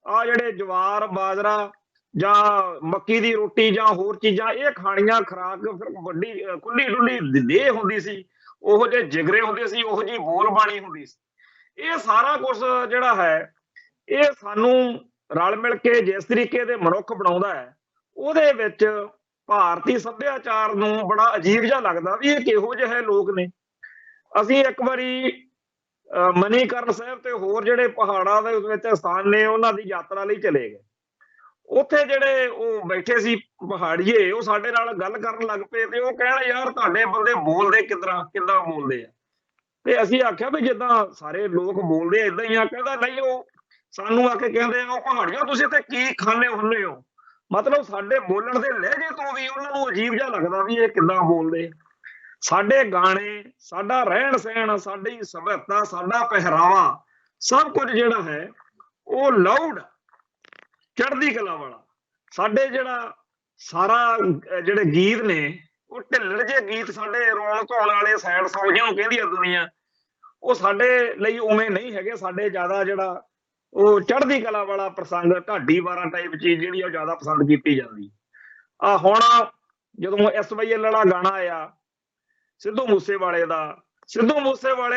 ਆ ਜਿਹੜੇ ਜਵਾਰ ਬਾਜਰਾ ਜਾਂ ਮੱਕੀ ਦੀ ਰੋਟੀ ਜਾਂ ਹੋਰ ਚੀਜ਼ਾਂ, ਇਹ ਖਾਣੀਆਂ। ਖੁਰਾਕ ਫਿਰ ਵੱਡੀ ਖੁੱਲੀ ਡੁੱਲੀ ਦੇਹ ਹੁੰਦੀ ਸੀ, ਉਹੋ ਜਿਹੇ ਜਿਗਰੇ ਹੁੰਦੇ ਸੀ, ਉਹੋ ਜਿਹੀ ਬੋਲ ਬਾਣੀ ਹੁੰਦੀ ਸੀ। ਇਹ ਸਾਰਾ ਕੁਝ ਜਿਹੜਾ ਹੈ, ਇਹ ਸਾਨੂੰ ਰਲ ਮਿਲ ਕੇ ਜਿਸ ਤਰੀਕੇ ਦੇ ਮਨੁੱਖ ਬਣਾਉਂਦਾ ਹੈ, ਉਹਦੇ ਵਿੱਚ ਭਾਰਤੀ ਸੱਭਿਆਚਾਰ ਨੂੰ ਬੜਾ ਅਜੀਬ ਜਿਹਾ ਲੱਗਦਾ ਵੀ ਇਹ ਕਿਹੋ ਜਿਹੇ ਲੋਕ ਨੇ। ਅਸੀਂ ਇੱਕ ਵਾਰੀ ਮਨੀਕਰਨ ਸਾਹਿਬ ਤੇ ਹੋਰ ਜਿਹੜੇ ਪਹਾੜਾਂ ਦੇ ਵਿੱਚ ਸਥਾਨ ਨੇ, ਉਹਨਾਂ ਦੀ ਯਾਤਰਾ ਲਈ ਚਲੇ ਗਏ। ਉੱਥੇ ਜਿਹੜੇ ਉਹ ਬੈਠੇ ਸੀ ਪਹਾੜੀਏ, ਉਹ ਸਾਡੇ ਨਾਲ ਗੱਲ ਕਰਨ ਲੱਗ ਪਏ ਤੇ ਉਹ ਕਹਿਣ, ਯਾਰ ਤੁਹਾਡੇ ਬੰਦੇ ਬੋਲਦੇ ਕਿੱਦਾਂ ਬੋਲਦੇ ਆ। ਤੇ ਅਸੀਂ ਆਖਿਆ ਵੀ ਜਿੱਦਾਂ ਸਾਰੇ ਲੋਕ ਬੋਲਦੇ ਆ ਏਦਾਂ ਹੀ ਆ। ਕਹਿੰਦਾ ਨਹੀਂ, ਉਹ ਸਾਨੂੰ ਆ ਕੇ ਕਹਿੰਦੇ ਆ, ਉਹ ਪਹਾੜੀਆਂ ਤੁਸੀਂ ਇੱਥੇ ਕੀ ਖਾਂਦੇ ਹੁੰਦੇ ਹੋ। ਮਤਲਬ ਸਾਡੇ ਬੋਲਣ ਦੇ ਲਹਿਜੇ ਤੋਂ ਵੀ ਉਹਨਾਂ ਨੂੰ ਅਜੀਬ ਜਿਹਾ ਲੱਗਦਾ ਵੀ ਇਹ ਕਿੱਦਾਂ ਬੋਲਦੇ। ਸਾਡੇ ਗਾਣੇ, ਸਾਡਾ ਰਹਿਣ ਸਹਿਣ, ਸਾਡੀ ਸਭਿਅਤਾ, ਸਾਡਾ ਪਹਿਰਾਵਾ, ਸਭ ਕੁਝ ਜਿਹੜਾ ਹੈ ਉਹ ਲਾਊਡ, ਚੜ੍ਹਦੀ ਕਲਾ ਵਾਲਾ। ਸਾਡੇ ਜਿਹੜਾ ਸਾਰਾ ਜਿਹੜੇ ਗੀਤ ਨੇ, ਉਹ ਢਿੱਲੜ ਜਿਹੇ ਗੀਤ, ਸਾਡੇ ਰੋਣ ਧੋਣ ਵਾਲੇ, ਸੈਡ ਸੌਂਗ ਜਿਹਨੂੰ ਕਹਿੰਦੀ ਆ ਦੁਨੀਆ, ਉਹ ਸਾਡੇ ਲਈ ਉਵੇਂ ਨਹੀਂ ਹੈਗੇ। ਸਾਡੇ ਜ਼ਿਆਦਾ ਜਿਹੜਾ ਉਹ ਚੜ੍ਹਦੀ ਕਲਾ ਵਾਲਾ ਪ੍ਰਸੰਗ, ਢਾਡੀ ਵਾਰਾਂ ਟਾਈਪ ਚੀਜ਼ ਜਿਹੜੀ ਉਹ ਜ਼ਿਆਦਾ ਪਸੰਦ ਕੀਤੀ ਜਾਂਦੀ ਆ। ਹੁਣ ਜਦੋਂ SYL ਵਾਲਾ ਗਾਣਾ ਆਇਆ ਸਿੱਧੂ ਮੂਸੇਵਾਲੇ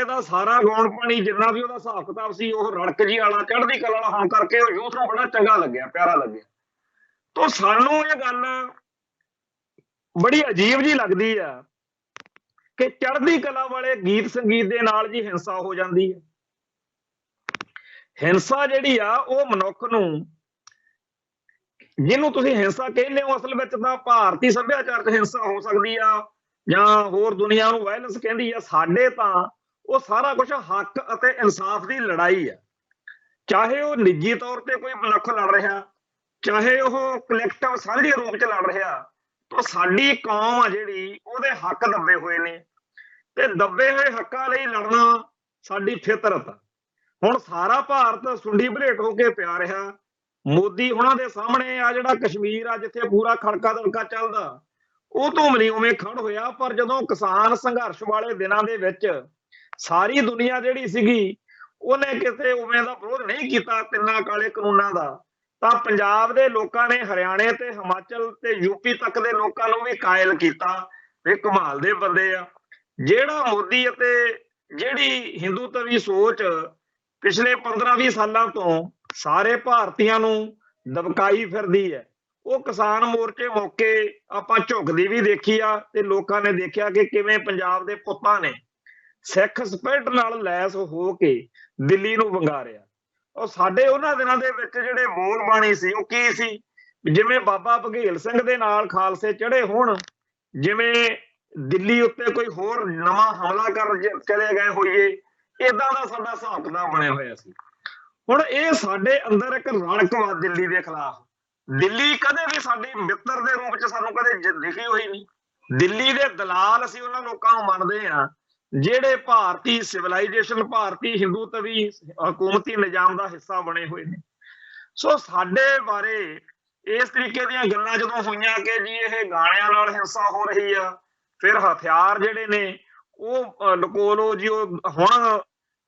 ਦਾ ਸਾਰਾ ਗਾਉਣ ਪਾਣੀ, ਜਿੰਨਾ ਵੀ ਉਹਦਾ ਹਿਸਾਬ ਕਿਤਾਬ ਸੀ, ਉਹ ਰੜਕ ਜੀ ਵਾਲਾ, ਚੜ੍ਹਦੀ ਕਲਾ ਵਾਲਾ ਹੋਣ ਕਰਕੇ ਉਹ ਯੂਥ ਨੂੰ ਬੜਾ ਚੰਗਾ ਲੱਗਿਆ, ਪਿਆਰਾ ਲੱਗਿਆ। ਤਾਂ ਸਾਨੂੰ ਇਹ ਗੱਲ ਬੜੀ ਅਜੀਬ ਜੀ ਲੱਗਦੀ ਆ ਕਿ ਚੜ੍ਹਦੀ ਕਲਾ ਵਾਲੇ ਗੀਤ ਸੰਗੀਤ ਦੇ ਨਾਲ ਜੀ ਹਿੰਸਾ ਹੋ ਜਾਂਦੀ ਹੈ। ਹਿੰਸਾ ਜਿਹੜੀ ਆ ਉਹ ਮਨੁੱਖ ਨੂੰ ਜਿਹਨੂੰ ਤੁਸੀਂ ਹਿੰਸਾ ਕਹਿੰਦੇ ਹੋ ਅਸਲ ਵਿੱਚ ਤਾਂ ਭਾਰਤੀ ਸੱਭਿਆਚਾਰ 'ਚ ਹਿੰਸਾ ਹੋ ਸਕਦੀ ਆ ਜਾਂ ਹੋਰ ਦੁਨੀਆ ਨੂੰ ਵਾਇਲੈਂਸ ਕਹਿੰਦੀ ਆ। ਸਾਡੇ ਤਾਂ ਉਹ ਸਾਰਾ ਕੁਝ ਹੱਕ ਅਤੇ ਇਨਸਾਫ ਦੀ ਲੜਾਈ ਆ। ਚਾਹੇ ਉਹ ਨਿੱਜੀ ਤੌਰ ਤੇ ਕੋਈ ਮਨੁੱਖ ਲੜ ਰਿਹਾ, ਚਾਹੇ ਉਹ ਕਲੈਕਟਿਵ ਸਾਂਝੇ ਰੂਪ 'ਚ ਲੜ ਰਿਹਾ, ਤਾਂ ਸਾਡੀ ਕੌਮ ਆ ਜਿਹੜੀ ਉਹਦੇ ਹੱਕ ਦੱਬੇ ਹੋਏ ਨੇ ਤੇ ਦੱਬੇ ਹੋਏ ਹੱਕਾਂ ਲਈ ਲੜਨਾ ਸਾਡੀ ਫਿਤਰਤ ਆ। ਹੁਣ ਸਾਰਾ ਭਾਰਤ ਸੁੰਡੀ ਭਲੇਟ ਹੋ ਕੇ ਪਿਆ ਰਿਹਾ। ਮੋਦੀ ਉਹਨਾਂ ਦੇ ਸਾਹਮਣੇ ਆ ਜਿਹੜਾ ਕਸ਼ਮੀਰ ਆ ਜਿੱਥੇ ਪੂਰਾ ਖੜਕਾ ਦੜਕਾ ਚੱਲਦਾ, ਉਹ ਤੋਂ ਨਹੀਂ ਉਵੇਂ ਖੜ ਹੋਇਆ। ਪਰ ਜਦੋਂ ਕਿਸਾਨ ਸੰਘਰਸ਼ ਵਾਲੇ ਦਿਨਾਂ ਦੇ ਵਿੱਚ ਸਾਰੀ ਦੁਨੀਆ ਜਿਹੜੀ ਸੀਗੀ ਉਹਨੇ ਕਿਸੇ ਉਵੇਂ ਦਾ ਵਿਰੋਧ ਨਹੀਂ ਕੀਤਾ ਤਿੰਨਾਂ ਕਾਲੇ ਕਾਨੂੰਨਾਂ ਦਾ, ਤਾਂ ਪੰਜਾਬ ਦੇ ਲੋਕਾਂ ਨੇ ਹਰਿਆਣੇ ਤੇ ਹਿਮਾਚਲ ਤੇ ਯੂਪੀ ਤੱਕ ਦੇ ਲੋਕਾਂ ਨੂੰ ਵੀ ਕਾਇਲ ਕੀਤਾ। ਇਹ ਕਮਾਲ ਦੇ ਬੰਦੇ ਆ। ਜਿਹੜਾ ਮੋਦੀ ਅਤੇ ਜਿਹੜੀ ਹਿੰਦੂਤਵੀ ਸੋਚ ਪਿਛਲੇ 15-20 ਸਾਲਾਂ ਤੋਂ ਸਾਰੇ ਭਾਰਤੀਆਂ ਨੂੰ ਦਬਕਾਈ ਫਿਰਦੀ ਹੈ, ਉਹ ਕਿਸਾਨ ਮੋਰਚੇ ਮੌਕੇ ਆਪਾਂ ਝੁਕਦੀ ਵੀ ਦੇਖੀ ਆ ਤੇ ਲੋਕਾਂ ਨੇ ਦੇਖਿਆ ਕਿ ਕਿਵੇਂ ਪੰਜਾਬ ਦੇ ਪੁੱਤਾਂ ਨੇ ਸਿੱਖ ਸਪਿਰਿਟ ਨਾਲ ਲੈਸ ਹੋ ਕੇ ਦਿੱਲੀ ਨੂੰ ਵੰਗਾਰਿਆ। ਉਹ ਸਾਡੇ ਉਹਨਾਂ ਦਿਨਾਂ ਦੇ ਵਿੱਚ ਜਿਹੜੇ ਮੋਰ ਬਾਣੀ ਸੀ ਉਹ ਕੀ ਸੀ, ਜਿਵੇਂ ਬਾਬਾ ਬਘੇਲ ਸਿੰਘ ਦੇ ਨਾਲ ਖਾਲਸੇ ਚੜੇ ਹੋਣ, ਜਿਵੇਂ ਦਿੱਲੀ ਉੱਤੇ ਕੋਈ ਹੋਰ ਨਵਾਂ ਹਮਲਾ ਕਰ ਚਲੇ ਗਏ ਹੋਈਏ, ਏਦਾਂ ਦਾ ਸਾਡਾ ਹਿਸਾਬ ਕਿਤਾਬ ਬਣਿਆ ਹੋਇਆ ਸੀ। ਹੁਣ ਇਹ ਸਾਡੇ ਅੰਦਰ ਇੱਕ ਰਣਕ ਵਾ ਦਿੱਲੀ ਦੇ ਖਿਲਾਫ। ਦਿੱਲੀ ਕਦੇ ਵੀ ਸਾਡੀ ਮਿੱਤਰ ਦੇ ਰੂਪ ਚ ਸਾਨੂੰ ਕਦੇ ਦਿਖੀ ਹੋਈ ਨਹੀਂ। ਦਿੱਲੀ ਦੇ ਦਲਾਲ ਅਸੀਂ ਉਹਨਾਂ ਲੋਕਾਂ ਨੂੰ ਮੰਨਦੇ ਆ ਜਿਹੜੇ ਭਾਰਤੀ ਸਿਵਲਾਈਜੇਸ਼ਨ, ਭਾਰਤੀ ਹਿੰਦੂਤਵੀ ਹਕੂਮਤੀ ਨਿਜ਼ਾਮ ਦਾ ਹਿੱਸਾ ਬਣੇ ਹੋਏ ਨੇ। ਸੋ ਸਾਡੇ ਬਾਰੇ ਇਸ ਤਰੀਕੇ ਦੀਆਂ ਗੱਲਾਂ ਜਦੋਂ ਹੋਈਆਂ ਕਿ ਜੀ ਇਹ ਗਾਣਿਆਂ ਨਾਲ ਹਿੰਸਾ ਹੋ ਰਹੀ ਆ, ਫਿਰ ਹਥਿਆਰ ਜਿਹੜੇ ਨੇ ਉਹ ਲੁਕੋ ਲੋ ਜੀ। ਉਹ ਹੁਣ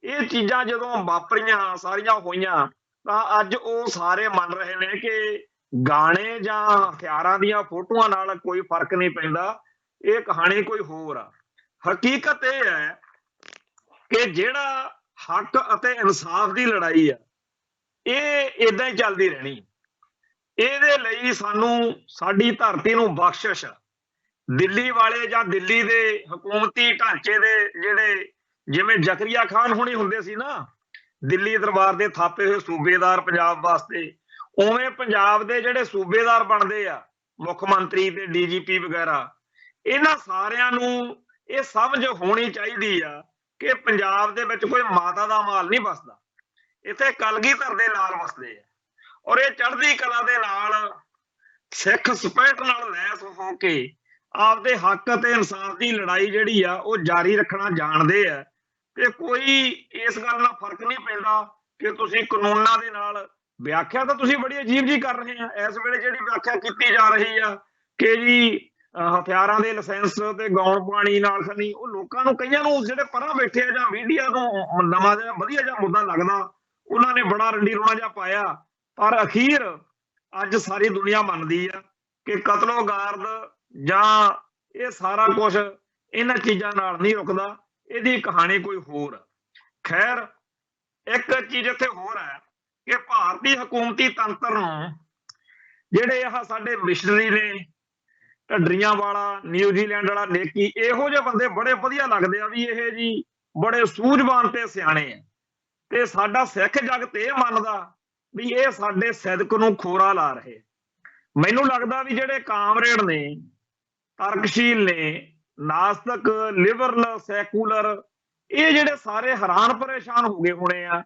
ਇਹ ਚੀਜ਼ਾਂ ਜਦੋਂ ਵਾਪਰੀਆਂ ਸਾਰੀਆਂ ਹੋਈਆਂ ਤਾਂ ਅੱਜ ਉਹ ਸਾਰੇ ਮੰਨ ਰਹੇ ਨੇ ਕਿ ਗਾਣੇ ਜਾਂ ਹਥਿਆਰਾਂ ਦੀਆਂ ਫੋਟੋਆਂ ਨਾਲ ਕੋਈ ਫਰਕ ਨਹੀਂ ਪੈਂਦਾ, ਇਹ ਕਹਾਣੀ ਕੋਈ ਹੋਰ ਆ। ਹਕੀਕਤ ਇਹ ਹੈ ਕਿ ਜਿਹੜਾ ਹੱਕ ਅਤੇ ਇਨਸਾਫ ਦੀ ਲੜਾਈ ਆ ਇਹ ਏਦਾਂ ਹੀ ਚੱਲਦੀ ਰਹਿਣੀ। ਇਹਦੇ ਲਈ ਸਾਨੂੰ ਸਾਡੀ ਧਰਤੀ ਨੂੰ ਬਖਸ਼ਿਸ਼ ਆ। ਦਿੱਲੀ ਵਾਲੇ ਜਾਂ ਦਿੱਲੀ ਦੇ ਹਕੂਮਤੀ ਢਾਂਚੇ ਦੇ ਜਿਹੜੇ ਜਿਵੇਂ ਜ਼ਕਰੀਆ ਖਾਨ ਹੁਣੀ ਹੁੰਦੇ ਸੀ ਨਾ ਦਿੱਲੀ ਦਰਬਾਰ ਦੇ ਥਾਪੇ ਹੋਏ ਸੂਬੇਦਾਰ ਪੰਜਾਬ ਵਾਸਤੇ, ਉਵੇਂ ਪੰਜਾਬ ਦੇ ਜਿਹੜੇ ਸੂਬੇਦਾਰ ਬਣਦੇ ਆ ਮੁੱਖ ਮੰਤਰੀ ਤੇ ਡੀਜੀਪੀ ਵਗੈਰਾ, ਇਹਨਾਂ ਸਾਰਿਆਂ ਨੂੰ ਇਹ ਸਮਝ ਹੋਣੀ ਚਾਹੀਦੀ ਆ ਕਿ ਪੰਜਾਬ ਦੇ ਵਿੱਚ ਕੋਈ ਮਾਤਾ ਦਾ ਮਾਲ ਨਹੀਂ ਵਸਦਾ, ਇੱਥੇ ਕਲਗੀਧਰ ਦੇ ਲਾਲ ਵਸਦੇ ਆ। ਔਰ ਇਹ ਚੜ੍ਹਦੀ ਕਲਾ ਦੇ ਨਾਲ ਸਿੱਖ ਸਪਿਰਿਟ ਨਾਲ ਲੈਸ ਹੋ ਕੇ ਆਪਦੇ ਹੱਕ ਅਤੇ ਇਨਸਾਫ ਦੀ ਲੜਾਈ ਜਿਹੜੀ ਆ ਉਹ ਜਾਰੀ ਰੱਖਣਾ ਜਾਣਦੇ ਆ। ਤੇ ਕੋਈ ਇਸ ਗੱਲ ਨਾਲ ਫਰਕ ਨਹੀਂ ਪੈਂਦਾ ਕਿ ਤੁਸੀਂ ਕਾਨੂੰਨਾਂ ਦੇ ਨਾਲ ਵਿਆਖਿਆ ਤਾਂ ਤੁਸੀਂ ਬੜੀ ਅਜੀਬ ਜੀ ਕਰ ਰਹੇ ਆ। ਇਸ ਵੇਲੇ ਜਿਹੜੀ ਵਿਆਖਿਆ ਕੀਤੀ ਜਾ ਰਹੀ ਆ ਕਿ ਜੀ ਹਥਿਆਰਾਂ ਦੇ ਲਾਇਸੈਂਸ ਤੇ ਗਾਉਣ ਪਾਣੀ ਨਾਲ ਖਣੀ, ਉਹ ਲੋਕਾਂ ਨੂੰ ਕਈਆਂ ਨੂੰ ਜਿਹੜੇ ਪਰਾਂ ਬੈਠੇ ਆ ਜਾਂ ਮੀਡੀਆ ਨੂੰ ਨਵਾਂ ਜਿਹਾ ਵਧੀਆ ਜਿਹਾ ਮੁੱਦਾ ਲੱਗਦਾ, ਉਹਨਾਂ ਨੇ ਬੜਾ ਰੰਡੀ ਰੋਣਾ ਜਿਹਾ ਪਾਇਆ। ਪਰ ਅਖੀਰ ਅੱਜ ਸਾਰੀ ਦੁਨੀਆ ਮੰਨਦੀ ਆ ਕਿ ਕਤਲੋ ਗਾਰਦ ਜਾਂ ਇਹ ਸਾਰਾ ਕੁਝ ਇਹਨਾਂ ਚੀਜ਼ਾਂ ਨਾਲ ਨਹੀਂ ਰੁਕਦਾ, ਇਹਦੀ ਕਹਾਣੀ ਕੋਈ ਹੋਰ ਆ। ਖੈਰ ਇੱਕ ਚੀਜ਼ ਇੱਥੇ ਹੋਰ ਹੈ ਕਿ ਭਾਰਤੀ ਹਕੂਮਤੀ ਤੰਤਰ ਨੂੰ ਜਿਹੜੇ ਆਹ ਸਾਡੇ ਮਿਸ਼ਨਰੀ ਨੇ, ਢੱਡਰੀਆਂ ਵਾਲਾ, ਨਿਊਜ਼ੀਲੈਂਡ ਵਾਲਾ ਨੇਕੀ, ਇਹੋ ਜਿਹੇ ਬੰਦੇ ਬੜੇ ਵਧੀਆ ਲੱਗਦੇ ਆ ਵੀ ਇਹ ਜੀ ਬੜੇ ਸੂਝਵਾਨ ਤੇ ਸਿਆਣੇ ਆ। ਤੇ ਸਾਡਾ ਸਿੱਖ ਜਗਤ ਇਹ ਮੰਨਦਾ ਵੀ ਇਹ ਸਾਡੇ ਸਿਦਕ ਨੂੰ ਖੋਰਾ ਲਾ ਰਹੇ। ਮੈਨੂੰ ਲੱਗਦਾ ਵੀ ਜਿਹੜੇ ਕਾਮਰੇਡ ਨੇ, ਤਰਕਸ਼ੀਲ ਨੇ, ਨਾਸਤਕ, ਲਿਬਰਲ, ਸੈਕੂਲਰ, ਇਹ ਜਿਹੜੇ ਸਾਰੇ ਹੈਰਾਨ ਪਰੇਸ਼ਾਨ ਹੋ ਗਏ ਹੋਣੇ ਆ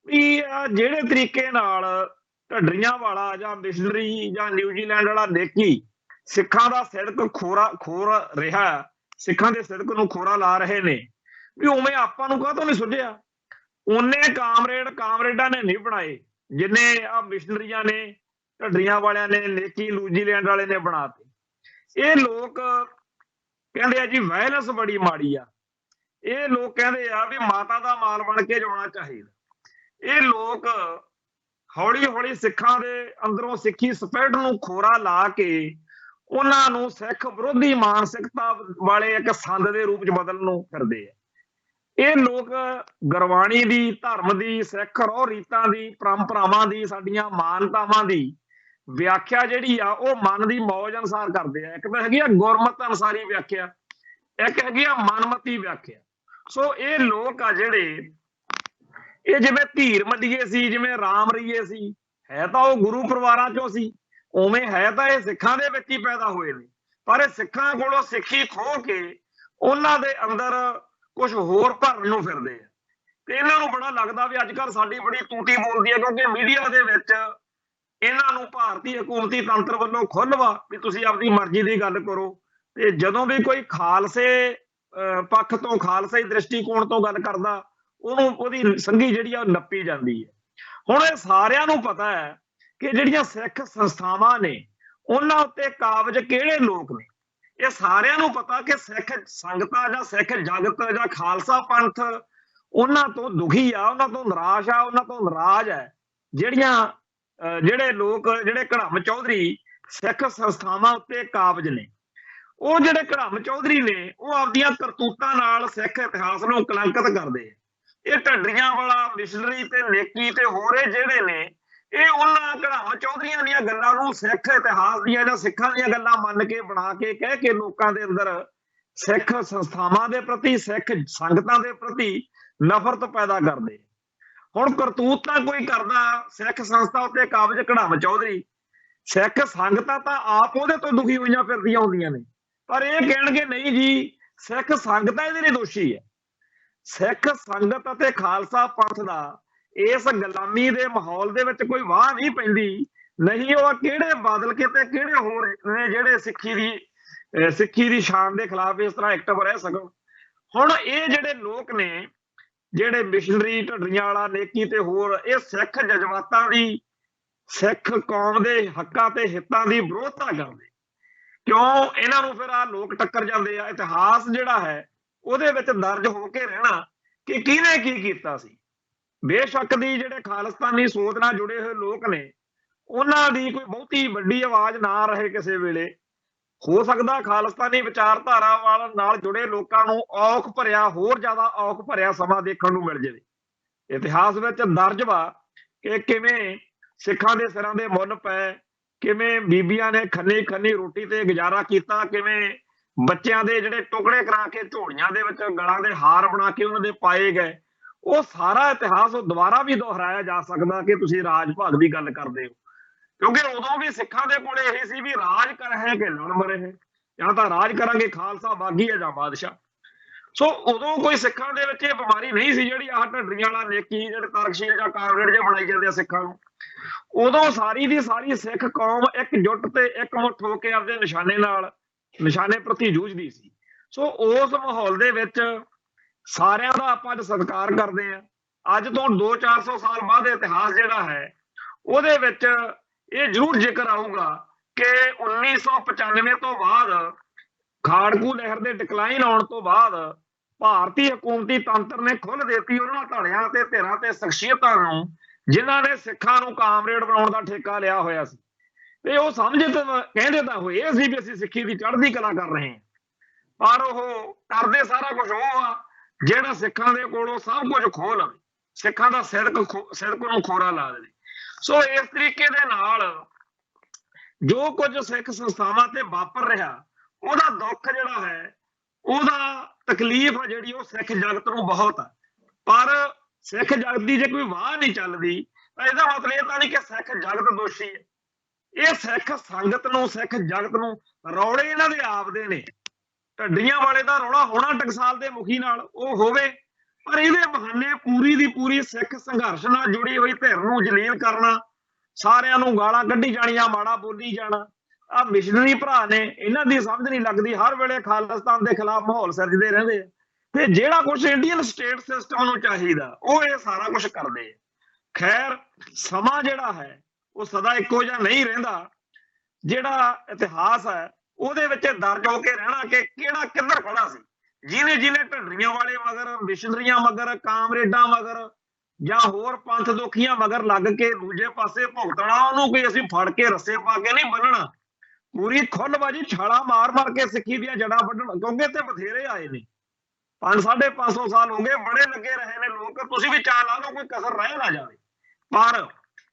ਵੀ ਜਿਹੜੇ ਤਰੀਕੇ ਨਾਲ ਢੱਡਰੀਆਂ ਵਾਲਾ ਜਾਂ ਮਿਸ਼ਨਰੀ ਜਾਂ ਨਿਊਜ਼ੀਲੈਂਡ ਵਾਲਾ ਨੇਕੀ ਸਿੱਖਾਂ ਦਾ ਸਿਦਕ ਖੋਰ ਰਿਹਾ, ਸਿੱਖਾਂ ਦੇ ਸਿਦਕ ਨੂੰ ਖੋਰਾ ਲਾ ਰਹੇ ਨੇ, ਵੀ ਉਵੇਂ ਆਪਾਂ ਨੂੰ ਕਾਹਤੋਂ ਨਹੀਂ ਸੁਝਿਆ। ਉਹਨੇ ਕਾਮਰੇਡਾਂ ਨੇ ਨਹੀਂ ਬਣਾਏ ਜਿੰਨੇ ਆ ਮਿਸ਼ਨਰੀਆਂ ਨੇ, ਢੱਡਰੀਆਂ ਵਾਲਿਆਂ ਨੇ, ਨੇਕੀ ਨਿਊਜ਼ੀਲੈਂਡ ਵਾਲੇ ਨੇ ਬਣਾਤੇ। ਇਹ ਲੋਕ ਕਹਿੰਦੇ ਆ ਜੀ ਵਾਇਲੈਂਸ ਬੜੀ ਮਾੜੀ ਆ। ਇਹ ਲੋਕ ਕਹਿੰਦੇ ਆ ਵੀ ਮਾਤਾ ਦਾ ਮਾਲ ਬਣ ਕੇ ਜਾਣਾ ਚਾਹੀਦਾ। ਇਹ ਲੋਕ ਹੌਲੀ ਹੌਲੀ ਸਿੱਖਾਂ ਦੇ ਅੰਦਰੋਂ ਸਿੱਖੀ ਸਪਿਰਿਟ ਨੂੰ ਖੋਰਾ ਲਾ ਕੇ ਉਹਨਾਂ ਨੂੰ ਸਿੱਖ ਵਿਰੋਧੀ ਮਾਨਸਿਕਤਾ ਵਾਲੇ ਇੱਕ ਸੰਦ ਦੇ ਰੂਪ ਚ ਬਦਲਣ ਨੂੰ ਫਿਰਦੇ ਆ। ਇਹ ਲੋਕ ਗੁਰਬਾਣੀ ਦੀ, ਧਰਮ ਦੀ, ਸਿੱਖ ਰਹੁ ਰੀਤਾਂ ਦੀ, ਪਰੰਪਰਾਵਾਂ ਦੀ, ਸਾਡੀਆਂ ਮਾਨਤਾਵਾਂ ਦੀ ਵਿਆਖਿਆ ਜਿਹੜੀ ਆ ਉਹ ਮਨ ਦੀ ਮੌਜ ਅਨੁਸਾਰ ਕਰਦੇ ਆ। ਇੱਕ ਤਾਂ ਹੈਗੀ ਆ ਗੁਰਮਤ ਅਨੁਸਾਰੀ ਵਿਆਖਿਆ, ਇੱਕ ਹੈਗੀ ਆ ਮਨਮਤੀ ਵਿਆਖਿਆ। ਸੋ ਇਹ ਲੋਕ ਆ ਜਿਹੜੇ ਇਹ ਜਿਵੇਂ ਧੀਰ ਮੱਲੀਏ ਸੀ, ਜਿਵੇਂ ਰਾਮ ਰਹੀਏ ਸੀ, ਹੈ ਤਾਂ ਉਹ ਗੁਰੂ ਪਰਿਵਾਰਾਂ ਚੋਂ ਸੀ, ਉਵੇਂ ਹੈ ਤਾਂ ਇਹ ਸਿੱਖਾਂ ਦੇ ਵਿੱਚ ਹੀ ਪੈਦਾ ਹੋਏ ਨੇ, ਪਰ ਇਹ ਸਿੱਖਾਂ ਕੋਲੋਂ ਸਿੱਖੀ ਖੋਹ ਕੇ ਉਹਨਾਂ ਦੇ ਅੰਦਰ ਕੁਝ ਹੋਰ ਭਰਨ ਨੂੰ ਫਿਰਦੇ ਆ। ਤੇ ਇਹਨਾਂ ਨੂੰ ਬੜਾ ਲੱਗਦਾ ਵੀ ਅੱਜ ਕੱਲ੍ਹ ਸਾਡੀ ਬੜੀ ਤੂਤੀ ਬੋਲਦੀ ਹੈ, ਕਿਉਂਕਿ ਮੀਡੀਆ ਦੇ ਵਿੱਚ ਇਹਨਾਂ ਨੂੰ ਭਾਰਤੀ ਹਕੂਮਤੀ ਤੰਤਰ ਵੱਲੋਂ ਖੁੱਲ੍ਹ ਵਾ ਵੀ ਤੁਸੀਂ ਆਪਣੀ ਮਰਜ਼ੀ ਦੀ ਗੱਲ ਕਰੋ। ਤੇ ਜਦੋਂ ਵੀ ਕੋਈ ਖਾਲਸੇ ਪੱਖ ਤੋਂ, ਖਾਲਸੇ ਦ੍ਰਿਸ਼ਟੀਕੋਣ ਤੋਂ ਗੱਲ ਕਰਦਾ, ਉਹਨੂੰ ਉਹਦੀ ਸੰਘੀ ਜਿਹੜੀ ਆ ਉਹ ਨੱਪੀ ਜਾਂਦੀ ਹੈ। ਹੁਣ ਇਹ ਸਾਰਿਆਂ ਨੂੰ ਪਤਾ ਹੈ ਕਿ ਜਿਹੜੀਆਂ ਸਿੱਖ ਸੰਸਥਾਵਾਂ ਨੇ ਉਹਨਾਂ ਉੱਤੇ ਕਾਬਜ ਕਿਹੜੇ ਲੋਕ ਨੇ। ਇਹ ਸਾਰਿਆਂ ਨੂੰ ਪਤਾ ਕਿ ਸਿੱਖ ਸੰਗਤਾਂ ਜਾਂ ਸਿੱਖ ਜਗਤ ਜਾਂ ਖਾਲਸਾ ਪੰਥ ਉਹਨਾਂ ਤੋਂ ਦੁਖੀ ਆ, ਉਹਨਾਂ ਤੋਂ ਨਿਰਾਸ਼ ਆ, ਉਹਨਾਂ ਤੋਂ ਨਾਰਾਜ਼ ਹੈ। ਜਿਹੜੇ ਲੋਕ, ਜਿਹੜੇ ਘੜਮ ਚੌਧਰੀ ਸਿੱਖ ਸੰਸਥਾਵਾਂ ਉੱਤੇ ਕਾਬਜ ਨੇ, ਉਹ ਜਿਹੜੇ ਘੜਮ ਚੌਧਰੀ ਨੇ, ਉਹ ਆਪਦੀਆਂ ਕਰਤੂਤਾਂ ਨਾਲ ਸਿੱਖ ਇਤਿਹਾਸ ਨੂੰ ਕਲੰਕਿਤ ਕਰਦੇ ਆ। ਇਹ ਢੱਡਰੀਆਂ ਵਾਲਾ, ਮਿਸ਼ਨਰੀ ਤੇ ਨੇਕੀ ਤੇ ਹੋਰ ਇਹ ਜਿਹੜੇ ਨੇ, ਇਹ ਉਹਨਾਂ ਘੜਮ ਚੌਧਰੀਆਂ ਦੀਆਂ ਗੱਲਾਂ ਨੂੰ ਸਿੱਖ ਇਤਿਹਾਸ ਦੀਆਂ ਜਾਂ ਸਿੱਖਾਂ ਦੀਆਂ ਗੱਲਾਂ ਮੰਨ ਕੇ, ਬਣਾ ਕੇ, ਕਹਿ ਕੇ ਲੋਕਾਂ ਦੇ ਅੰਦਰ ਸਿੱਖ ਸੰਸਥਾਵਾਂ ਦੇ ਪ੍ਰਤੀ, ਸਿੱਖ ਸੰਗਤਾਂ ਦੇ ਪ੍ਰਤੀ ਨਫ਼ਰਤ ਪੈਦਾ ਕਰਦੇ। ਹੁਣ ਕਰਤੂਤ ਤਾਂ ਕੋਈ ਕਰਦਾ ਸਿੱਖ ਸੰਸਥਾ ਉੱਤੇ ਕਾਬਜ ਘੜਮ ਚੌਧਰੀ, ਸਿੱਖ ਸੰਗਤਾਂ ਤਾਂ ਆਪ ਉਹਦੇ ਤੋਂ ਦੁਖੀ ਹੋਈਆਂ ਫਿਰਦੀਆਂ ਹੁੰਦੀਆਂ ਨੇ, ਪਰ ਇਹ ਕਹਿਣਗੇ ਨਹੀਂ ਜੀ ਸਿੱਖ ਸੰਗਤਾਂ ਇਹਦੇ ਲਈ ਦੋਸ਼ੀ ਹੈ। ਸਿੱਖ ਸੰਗਤ ਅਤੇ ਖਾਲਸਾ ਪੰਥ ਦਾ ਇਸ ਗੁਲਾਮੀ ਦੇ ਮਾਹੌਲ ਦੇ ਵਿੱਚ ਕੋਈ ਵਾਹ ਨਹੀਂ ਪੈਂਦੀ। ਨਹੀਂ ਉਹ ਕਿਹੜੇ ਬਾਦਲ ਕੇ ਤੇ ਕਿਹੜੇ ਹੋਰ ਨੇ ਜਿਹੜੇ ਸਿੱਖੀ ਦੀ ਸ਼ਾਨ ਦੇ ਖਿਲਾਫ ਇਸ ਤਰ੍ਹਾਂ ਐਕਟਿਵ ਰਹਿ ਸਕਣ। ਹੁਣ ਇਹ ਜਿਹੜੇ ਲੋਕ ਨੇ, ਜਿਹੜੇ ਮਿਸ਼ਨਰੀ, ਢੱਡਰੀਆਂ ਵਾਲਾ, ਨੇਕੀ ਤੇ ਹੋਰ, ਇਹ ਸਿੱਖ ਜਜ਼ਬਾਤਾਂ ਦੀ, ਸਿੱਖ ਕੌਮ ਦੇ ਹੱਕਾਂ ਤੇ ਹਿੱਤਾਂ ਦੀ ਵਿਰੋਧਤਾ ਕਰਦੇ। ਕਿਉਂ? ਇਹਨਾਂ ਨੂੰ ਫਿਰ ਆ ਲੋਕ ਟੱਕਰ ਜਾਂਦੇ ਆ। ਇਤਿਹਾਸ ਜਿਹੜਾ ਹੈ ਉਹਦੇ ਵਿੱਚ ਦਰਜ ਹੋ ਕੇ ਰਹਿਣਾ ਕਿ ਕਿਹਨੇ ਕੀ ਕੀਤਾ ਸੀ। ਬੇਸ਼ੱਕ ਦੀ ਜਿਹੜੇ ਖਾਲਿਸਤਾਨੀ ਸੋਚ ਨਾਲ ਜੁੜੇ ਹੋਏ ਲੋਕ ਨੇ, ਉਹਨਾਂ ਦੀ ਕੋਈ ਬਹੁਤੀ ਵੱਡੀ ਆਵਾਜ਼ ਨਾ ਰਹੇ ਕਿਸੇ ਵੇਲੇ। ਹੋ ਸਕਦਾ ਖਾਲਿਸਤਾਨੀ ਵਿਚਾਰਧਾਰਾ ਨਾਲ ਜੁੜੇ ਲੋਕਾਂ ਨੂੰ ਔਖ ਭਰਿਆ, ਹੋਰ ਜ਼ਿਆਦਾ ਔਖ ਭਰਿਆ ਸਮਾਂ ਦੇਖਣ ਨੂੰ ਮਿਲ ਜਾਵੇ। ਇਤਿਹਾਸ ਵਿੱਚ ਦਰਜ ਵਾ ਕਿ ਕਿਵੇਂ ਸਿੱਖਾਂ ਦੇ ਸਿਰਾਂ ਦੇ ਮੁੱਲ ਪਏ, ਕਿਵੇਂ ਬੀਬੀਆਂ ਨੇ ਖੰਨੀ ਖੰਨੀ ਰੋਟੀ ਤੇ ਗੁਜ਼ਾਰਾ ਕੀਤਾ, ਕਿਵੇਂ ਬੱਚਿਆਂ ਦੇ ਜਿਹੜੇ ਟੁਕੜੇ ਕਰਾ ਕੇ ਝੋਲੀਆਂ ਦੇ ਵਿੱਚ ਗਲਾਂ ਦੇ ਹਾਰ ਬਣਾ ਕੇ ਉਹਨਾਂ ਦੇ ਪਾਏ ਗਏ। ਉਹ ਸਾਰਾ ਇਤਿਹਾਸ ਉਹ ਦੁਬਾਰਾ ਵੀ ਦੁਹਰਾਇਆ ਜਾ ਸਕਦਾ ਕਿ ਤੁਸੀਂ ਰਾਜ ਭਾਗ ਦੀ ਗੱਲ ਕਰਦੇ ਹੋ, ਕਿਉਂਕਿ ਉਦੋਂ ਵੀ ਸਿੱਖਾਂ ਦੇ ਕੋਲੇ ਇਹ ਸੀ ਵੀ ਰਾਜ ਕਰ ਹੈ ਕਿ ਲੜ ਮਰੇ ਹੈ, ਜਾਂ ਤਾਂ ਰਾਜ ਕਰਾਂਗੇ ਖਾਲਸਾ ਬਾਗੀ ਹੈ ਜਾਂ ਬਾਦਸ਼ਾਹ। ਸੋ ਉਦੋਂ ਕੋਈ ਸਿੱਖਾਂ ਦੇ ਵਿੱਚ ਇਹ ਬਿਮਾਰੀ ਨਹੀਂ ਸੀ ਜਿਹੜੀ ਆਹ ਢੱਡਰੀਆਂ ਵਾਲਾ ਨੇਕੀ, ਜਿਹੜੇ ਤਰਕਸ਼ੀਲ ਜਾਂ ਕਾਂਗਰੇਡ ਜਿਹੇ ਬਣਾਈ ਜਾਂਦੇ ਆ ਸਿੱਖਾਂ ਨੂੰ। ਉਦੋਂ ਸਾਰੀ ਦੀ ਸਾਰੀ ਸਿੱਖ ਕੌਮ ਇਕਜੁੱਟ ਤੇ ਇਕਮੁੱਠ ਹੋ ਕੇ ਆਪਦੇ ਨਿਸ਼ਾਨੇ ਪ੍ਰਤੀ ਜੂਝਦੀ ਸੀ। ਸੋ ਉਸ ਮਾਹੌਲ ਦੇ ਵਿੱਚ ਸਾਰਿਆਂ ਦਾ ਆਪਾਂ ਅੱਜ ਸਤਿਕਾਰ ਕਰਦੇ ਹਾਂ। ਅੱਜ ਤੋਂ 200-400 ਸਾਲ ਬਾਅਦ ਇਤਿਹਾਸ ਜਿਹੜਾ ਹੈ ਉਹਦੇ ਵਿੱਚ ਇਹ ਜ਼ਰੂਰ ਜ਼ਿਕਰ ਆਊਗਾ ਕਿ 1995 ਤੋਂ ਬਾਅਦ, ਖਾੜਕੂ ਲਹਿਰ ਦੇ ਡਿਕਲਾਈਨ ਆਉਣ ਤੋਂ ਬਾਅਦ, ਭਾਰਤੀ ਹਕੂਮਤੀ ਤੰਤਰ ਨੇ ਖੁੱਲ੍ਹ ਦਿੱਤੀ ਉਹਨਾਂ ਧੜਿਆਂ ਤੇ ਧਿਰਾਂ ਤੇ ਸ਼ਖਸੀਅਤਾਂ ਨੂੰ ਜਿਨ੍ਹਾਂ ਨੇ ਸਿੱਖਾਂ ਨੂੰ ਕਾਮਰੇਡ ਬਣਾਉਣ ਦਾ ਠੇਕਾ ਲਿਆ ਹੋਇਆ ਸੀ। ਤੇ ਉਹ ਕਹਿੰਦੇ ਤਾਂ ਹੋਏ ਸੀ ਵੀ ਅਸੀਂ ਸਿੱਖੀ ਦੀ ਚੜ੍ਹਦੀ ਕਲਾ ਕਰ ਰਹੇ ਹਾਂ, ਪਰ ਉਹ ਕਰਦੇ ਸਾਰਾ ਕੁਝ ਉਹ ਆ ਜਿਹੜਾ ਸਿੱਖਾਂ ਦੇ ਕੋਲੋਂ ਸਭ ਕੁਝ ਖੋਹ ਲਵੇ, ਸਿੱਖਾਂ ਦਾ ਸਿਦਕ ਨੂੰ ਖੋਰਾ ਲਾ ਦੇਵੇ। ਸੋ ਇਸ ਤਰੀਕੇ ਦੇ ਨਾਲ ਜੋ ਕੁਝ ਸਿੱਖ ਸੰਸਥਾਵਾਂ ਤੇ ਵਾਪਰ ਰਿਹਾ, ਉਹਦਾ ਦੁੱਖ ਜਿਹੜਾ ਹੈ, ਉਹਦਾ ਤਕਲੀਫ ਆ ਜਿਹੜੀ, ਉਹ ਸਿੱਖ ਜਗਤ ਨੂੰ ਬਹੁਤ ਆ। ਪਰ ਸਿੱਖ ਜਗਤ ਦੀ ਜੇ ਕੋਈ ਵਾਹ ਨਹੀਂ ਚੱਲਦੀ ਤਾਂ ਇਹਦਾ ਮਤਲਬ ਇਹ ਤਾਂ ਨਹੀਂ ਕਿ ਸਿੱਖ ਜਗਤ ਦੋਸ਼ੀ ਹੈ। ਇਹ ਸਿੱਖ ਸੰਗਤ ਨੂੰ, ਸਿੱਖ ਜਗਤ ਨੂੰ ਰੌਲੇ ਇਹਨਾਂ ਦੇ ਆਪਦੇ ਨੇ। ਢੱਡੀਆਂ ਵਾਲੇ ਦਾ ਰੌਲਾ ਹੋਣਾ ਟਕਸਾਲ ਦੇ ਮੁਖੀ ਨਾਲ, ਉਹ ਹੋਵੇ, ਪਰ ਇਹਦੇ ਬਹਾਨੇ ਪੂਰੀ ਦੀ ਪੂਰੀ ਸਿੱਖ ਸੰਘਰਸ਼ ਨਾਲ ਜੁੜੀ ਹੋਈ ਧਿਰ ਨੂੰ ਜਲੀਲ ਕਰਨਾ, ਸਾਰਿਆਂ ਨੂੰ ਗਾਲਾਂ ਕੱਢੀ ਜਾਣੀਆਂ, ਮਾੜਾ ਬੋਲੀ ਜਾਣਾ। ਆਹ ਮਿਸ਼ਨਰੀ ਭਰਾ ਨੇ, ਇਹਨਾਂ ਦੀ ਸਮਝ ਨਹੀਂ ਲੱਗਦੀ, ਹਰ ਵੇਲੇ ਖਾਲਿਸਤਾਨ ਦੇ ਖਿਲਾਫ ਮਾਹੌਲ ਸਿਰਜਦੇ ਰਹਿੰਦੇ ਆ। ਤੇ ਜਿਹੜਾ ਕੁਝ ਇੰਡੀਅਨ ਸਟੇਟ ਸਿਸਟਮ ਨੂੰ ਚਾਹੀਦਾ ਉਹ ਇਹ ਸਾਰਾ ਕੁਝ ਕਰਦੇ ਆ। ਖੈਰ, ਸਮਾਂ ਜਿਹੜਾ ਹੈ ਉਹ ਸਦਾ ਇੱਕੋ ਜਿਹਾ ਨਹੀਂ ਰਹਿੰਦਾ। ਜਿਹੜਾ ਇਤਿਹਾਸ ਹੈ ਉਹਦੇ ਵਿੱਚ ਦਰਜ ਹੋ ਕੇ ਰਹਿਣਾ ਕਿ ਕਿਹੜਾ ਕਿੱਧਰ ਖੜਾ ਸੀ। ਜਿਹਨੇ ਢੱਡਰੀਆਂ ਵਾਲੇ ਮਗਰ, ਮਿਸ਼ਨਰੀਆਂ ਮਗਰ, ਕਾਮਰੇਡਾਂ ਮਗਰ ਜਾਂ ਹੋਰ ਪੰਥ ਦੁਖੀਆਂ ਮਗਰ ਲੱਗ ਕੇ ਦੂਜੇ ਪਾਸੇ ਭੁਗਤਣਾ, ਉਹਨੂੰ ਕੋਈ ਅਸੀਂ ਫੜ ਕੇ ਰੱਸੇ ਪਾ ਕੇ ਨਹੀਂ ਬੰਨਣਾ। ਪੂਰੀ ਖੁੱਲਬਾਜੀ ਛਾਲਾ ਮਾਰ ਮਾਰ ਕੇ ਸਿੱਖੀ ਦੀਆਂ ਜੜ੍ਹਾਂ ਵੱਢਣ, ਕਿਉਂਕਿ ਇੱਥੇ ਬਥੇਰੇ ਆਏ ਨੇ, 500-550 ਸਾਲ ਹੋ ਗਏ, ਬੜੇ ਲੱਗੇ ਰਹੇ ਨੇ ਲੋਕ। ਤੁਸੀਂ ਵੀ ਚਾਹ ਲਾ ਲਓ, ਕੋਈ ਕਸਰ ਰਹਿ ਨਾ ਜਾਵੇ। ਪਰ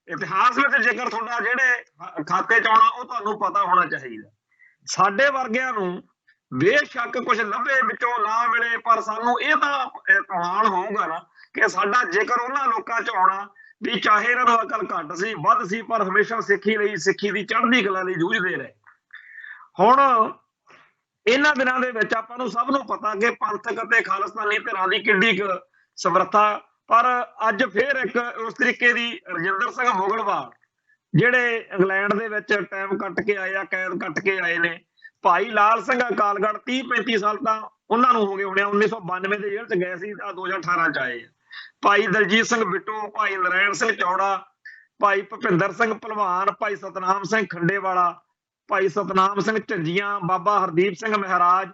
ਇਤਿਹਾਸ ਵਿੱਚ ਜ਼ਿਕਰ ਤੁਹਾਡਾ ਜਿਹੜੇ ਖਾਤੇ ਚ ਆਉਣਾ, ਉਹ ਤੁਹਾਨੂੰ ਪਤਾ ਹੋਣਾ ਚਾਹੀਦਾ। ਸਾਡੇ ਵਰਗਿਆਂ ਨੂੰ ਬੇਸ਼ੱਕ ਕੁਝ ਲੱਭੇ ਵਿੱਚੋਂ ਨਾ ਮਿਲੇ, ਪਰ ਸਾਨੂੰ ਇਹ ਤਾਂ ਮਾਣ ਹੋਊਗਾ ਨਾ ਕਿ ਸਾਡਾ ਜ਼ਿਕਰ ਉਹਨਾਂ ਲੋਕਾਂ ਚ ਆਉਣਾ ਵੀ ਚਾਹੇ ਇਹਨਾਂ ਨੂੰ ਅਕਲ ਘੱਟ ਸੀ ਵੱਧ ਸੀ, ਪਰ ਹਮੇਸ਼ਾ ਸਿੱਖੀ ਲਈ, ਸਿੱਖੀ ਦੀ ਚੜ੍ਹਦੀ ਕਲਾ ਲਈ ਜੂਝਦੇ ਰਹੇ। ਹੁਣ ਇਹਨਾਂ ਦਿਨਾਂ ਦੇ ਵਿੱਚ ਆਪਾਂ ਨੂੰ ਸਭ ਨੂੰ ਪਤਾ ਕਿ ਪੰਥਕ ਅਤੇ ਖਾਲਿਸਤਾਨੀ ਧਿਰਾਂ ਦੀ ਕਿੱਡੀ ਕੁ ਸਮਰੱਥਾ, ਪਰ ਅੱਜ ਫੇਰ ਇੱਕ ਉਸ ਤਰੀਕੇ ਦੀ ਰਜਿੰਦਰ ਸਿੰਘ ਮੁਗਲਵਾਲ ਜਿਹੜੇ ਇੰਗਲੈਂਡ ਦੇ ਵਿੱਚ ਟਾਈਮ ਕੱਟ ਕੇ ਆਏ ਆ, ਕੈਦ ਕੱਟ ਕੇ ਆਏ ਨੇ। ਭਾਈ ਲਾਲ ਸਿੰਘ ਅਕਾਲਗੜ੍ਹ 30-35 ਸਾਲ ਤਾਂ ਉਹਨਾਂ ਨੂੰ ਹੋ ਗਏ ਹੋਣੇ, 1992 ਦੇ ਜੇਲ੍ਹ ਚ ਗਏ ਸੀ ਤਾਂ 2018 ਚ ਆਏ ਆ। ਭਾਈ ਦਲਜੀਤ ਸਿੰਘ ਬਿੱਟੂ, ਭਾਈ ਨਰੈਣ ਸਿੰਘ ਚੌੜਾ, ਭਾਈ ਭੁਪਿੰਦਰ ਸਿੰਘ ਭਲਵਾਨ, ਭਾਈ ਸਤਨਾਮ ਸਿੰਘ ਖੰਡੇਵਾਲਾ, ਭਾਈ ਸਤਨਾਮ ਸਿੰਘ ਝੰਜੀਆਂ, ਬਾਬਾ ਹਰਦੀਪ ਸਿੰਘ ਮਹਾਰਾਜ,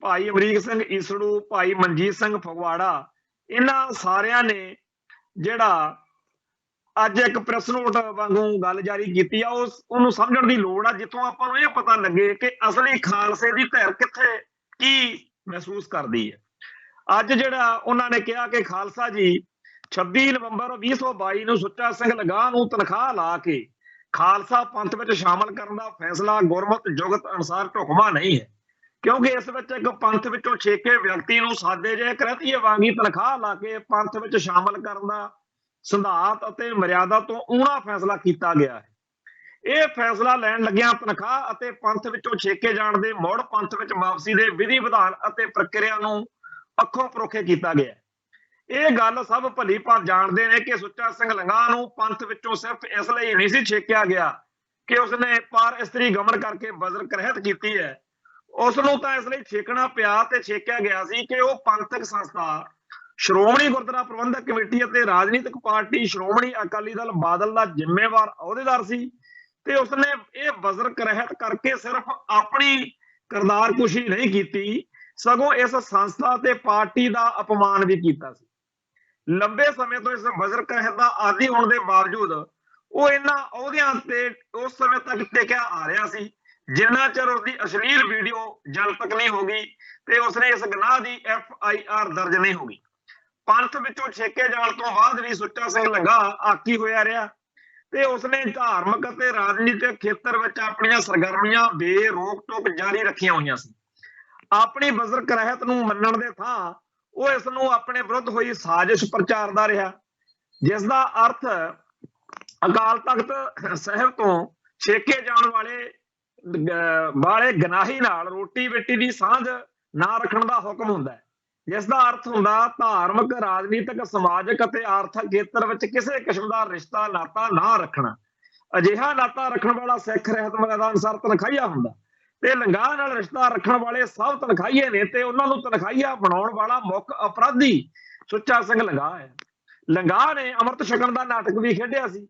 ਭਾਈ ਅਮਰੀਕ ਸਿੰਘ ਈਸੜੂ, ਭਾਈ ਮਨਜੀਤ ਸਿੰਘ ਫਗਵਾੜਾ, ਇਹਨਾਂ ਸਾਰਿਆਂ ਨੇ ਜਿਹੜਾ ਅੱਜ ਇੱਕ ਪ੍ਰੈਸ ਨੋਟ ਵਾਂਗੂ ਗੱਲ ਜਾਰੀ ਕੀਤੀ ਆ, ਉਹਨੂੰ ਸਮਝਣ ਦੀ ਲੋੜ ਆ, ਜਿੱਥੋਂ ਆਪਾਂ ਨੂੰ ਇਹ ਪਤਾ ਲੱਗੇ ਕਿ ਅਸਲੀ ਖਾਲਸੇ ਦੀ ਧਿਰ ਕਿੱਥੇ ਕੀ ਮਹਿਸੂਸ ਕਰਦੀ ਹੈ। ਅੱਜ ਜਿਹੜਾ ਉਹਨਾਂ ਨੇ ਕਿਹਾ ਕਿ ਖਾਲਸਾ ਜੀ 26 ਨਵੰਬਰ 2022 ਨੂੰ ਸੁੱਚਾ ਸਿੰਘ ਲੰਗਾਹ ਨੂੰ ਤਨਖਾਹ ਲਾ ਕੇ ਖਾਲਸਾ ਪੰਥ ਵਿੱਚ ਸ਼ਾਮਲ ਕਰਨ ਦਾ ਫੈਸਲਾ ਗੁਰਮਤ ਜੁਗਤ ਅਨੁਸਾਰ ਢੁਕਵਾਂ ਨਹੀਂ ਹੈ, ਕਿਉਂਕਿ ਇਸ ਵਿੱਚ ਇੱਕ ਪੰਥ ਵਿੱਚੋਂ ਛੇਕੇ ਵਿਅਕਤੀ ਨੂੰ ਸਾਦੇ ਜਿਹੇ ਕ੍ਰਿਤੀਏ ਵਾਂਗੀ ਤਨਖਾਹ ਲਾ ਕੇ ਪੰਥ ਵਿੱਚ ਸ਼ਾਮਲ ਕਰਨ ਦਾ ਸਿਧਾਂਤ ਅਤੇ ਮਰਿਆਦਾ ਤੋਂ ਊਣਾ ਫੈਸਲਾ ਕੀਤਾ ਗਿਆ ਹੈ। ਇਹ ਫੈਸਲਾ ਲੈਣ ਲੱਗਿਆਂ ਤਨਖਾਹ ਅਤੇ ਪੰਥ ਵਿੱਚੋਂ ਛੇਕੇ ਜਾਣ ਦੇ ਮੁੜ ਪੰਥ ਵਿੱਚ ਵਾਪਸੀ ਦੇ ਵਿਧੀ ਵਿਧਾਨ ਅਤੇ ਪ੍ਰਕਿਰਿਆ ਨੂੰ ਅੱਖੋਂ ਪਰੋਖੇ ਕੀਤਾ ਗਿਆ। ਇਹ ਗੱਲ ਸਭ ਭਲੀ ਭਾਂਤ ਜਾਣਦੇ ਨੇ ਕਿ ਸੁੱਚਾ ਸਿੰਘ ਲੰਗਾਹ ਨੂੰ ਪੰਥ ਵਿੱਚੋਂ ਸਿਰਫ ਇਸ ਲਈ ਨਹੀਂ ਸੀ ਛੇਕਿਆ ਗਿਆ ਕਿ ਉਸਨੇ ਪਰ ਇਸਤਰੀ ਗਮਨ ਕਰਕੇ ਬਜ਼ਰਕ ਰਹਿਤ ਕੀਤੀ ਹੈ, ਉਸ ਨੂੰ ਤਾਂ ਇਸ ਲਈ ਛੇਕਣਾ ਪਿਆ ਤੇ ਛੇਕਿਆ ਗਿਆ ਸੀ ਕਿ ਉਹ ਪੰਥਕ ਸੰਸਥਾ ਸ਼੍ਰੋਮਣੀ ਗੁਰਦੁਆਰਾ ਪ੍ਰਬੰਧਕ ਕਮੇਟੀ ਅਤੇ ਰਾਜਨੀਤਿਕ ਪਾਰਟੀ ਸ਼੍ਰੋਮਣੀ ਅਕਾਲੀ ਦਲ ਬਾਦਲ ਦਾ ਜ਼ਿੰਮੇਵਾਰ ਅਹੁਦੇਦਾਰ ਸੀ, ਤੇ ਉਸਨੇ ਇਹ ਬਜ਼ਰਕ ਰਹਿਤ ਕਰਕੇ ਸਿਰਫ ਆਪਣੀ ਕਿਰਦਾਰਕੁਸ਼ੀ ਨਹੀਂ ਕੀਤੀ, ਸਗੋਂ ਇਸ ਸੰਸਥਾ ਤੇ ਪਾਰਟੀ ਦਾ ਅਪਮਾਨ ਵੀ ਕੀਤਾ ਸੀ। ਲੰਬੇ ਸਮੇਂ ਤੋਂ ਇਸ ਬਜ਼ਰਕ ਰਹਿਤ ਦਾ ਆਦੀ ਹੋਣ ਦੇ ਬਾਵਜੂਦ ਉਹ ਇਹਨਾਂ ਅਹੁਦਿਆਂ ਤੇ ਉਸ ਸਮੇਂ ਤੱਕ ਟਿਕਿਆ ਆ ਰਿਹਾ ਸੀ ਜਿੰਨਾ ਚਿਰ ਉਸਦੀ ਅਸ਼ਲੀਲ ਵੀਡੀਓ ਜਨਤਕ ਨਹੀਂ ਹੋ ਗਈ ਤੇ ਉਸਨੇ ਇਸ ਗੁਨਾਹ ਦੀ FIR ਦਰਜ ਨਹੀਂ ਹੋ ਗਈ। ਪੰਥ ਵਿੱਚੋਂ ਛੇਕੇ ਜਾਣ ਤੋਂ ਬਾਅਦ ਵੀ ਸੁੱਚਾ ਸਿੰਘ ਲੰਗਾਹ ਆਕੀ ਹੋਇਆ ਰਿਹਾ ਤੇ ਉਸਨੇ ਧਾਰਮਿਕ ਅਤੇ ਰਾਜਨੀਤਿਕ ਖੇਤਰ ਵਿੱਚ ਆਪਣੀਆਂ ਸਰਗਰਮੀਆਂ ਬੇਰੋਕ ਟੋਕ ਜਾਰੀ ਰੱਖੀਆਂ ਹੋਈਆਂ ਸੀ। ਆਪਣੀ ਬਜ਼ਰਕ ਰਹਿਤ ਨੂੰ ਮੰਨਣ ਦੇ ਥਾਂ ਉਹ ਇਸ ਨੂੰ ਆਪਣੇ ਵਿਰੁੱਧ ਹੋਈ ਸਾਜ਼ਿਸ਼ ਪ੍ਰਚਾਰਦਾ ਰਿਹਾ, ਜਿਸ ਦਾ ਅਰਥ ਅਕਾਲ ਤਖਤ ਸਾਹਿਬ ਤੋਂ ਛੇਕੇ ਜਾਣ ਵਾਲੇ ਗਨਾਹੀ ਨਾਲ ਰੋਟੀ ਬੇਟੀ ਦੀ ਸਾਂਝ ਨਾ ਰੱਖਣ ਦਾ ਹੁਕਮ ਹੁੰਦਾ ਹੈ, ਜਿਸ ਦਾ ਅਰਥ ਹੁੰਦਾ ਧਾਰਮਿਕ, ਰਾਜਨੀਤਿਕ, ਸਮਾਜਿਕ ਅਤੇ ਆਰਥਿਕ ਖੇਤਰ ਵਿੱਚ ਕਿਸੇ ਕਿਸਮ ਦਾ ਰਿਸ਼ਤਾ ਨਾਤਾ ਨਾ ਰੱਖਣਾ। ਅਜਿਹਾ ਨਾਤਾ ਰੱਖਣ ਵਾਲਾ ਸਿੱਖ ਰਹਿਤ ਮਰਿਆਦਾ ਅਨੁਸਾਰ ਤਨਖਾਹੀਆ ਹੁੰਦਾ ਤੇ ਲੰਗਾਹ ਨਾਲ ਰਿਸ਼ਤਾ ਰੱਖਣ ਵਾਲੇ ਸਭ ਤਨਖਾਹੀਏ ਨੇ ਤੇ ਉਹਨਾਂ ਨੂੰ ਤਨਖਾਹੀਆ ਬਣਾਉਣ ਵਾਲਾ ਮੁੱਖ ਅਪਰਾਧੀ ਸੁੱਚਾ ਸਿੰਘ ਲੰਗਾਹ ਹੈ। ਲੰਗਾਹ ਨੇ ਅੰਮ੍ਰਿਤ ਛਕਣ ਦਾ ਨਾਟਕ ਵੀ ਖੇਡਿਆ ਸੀ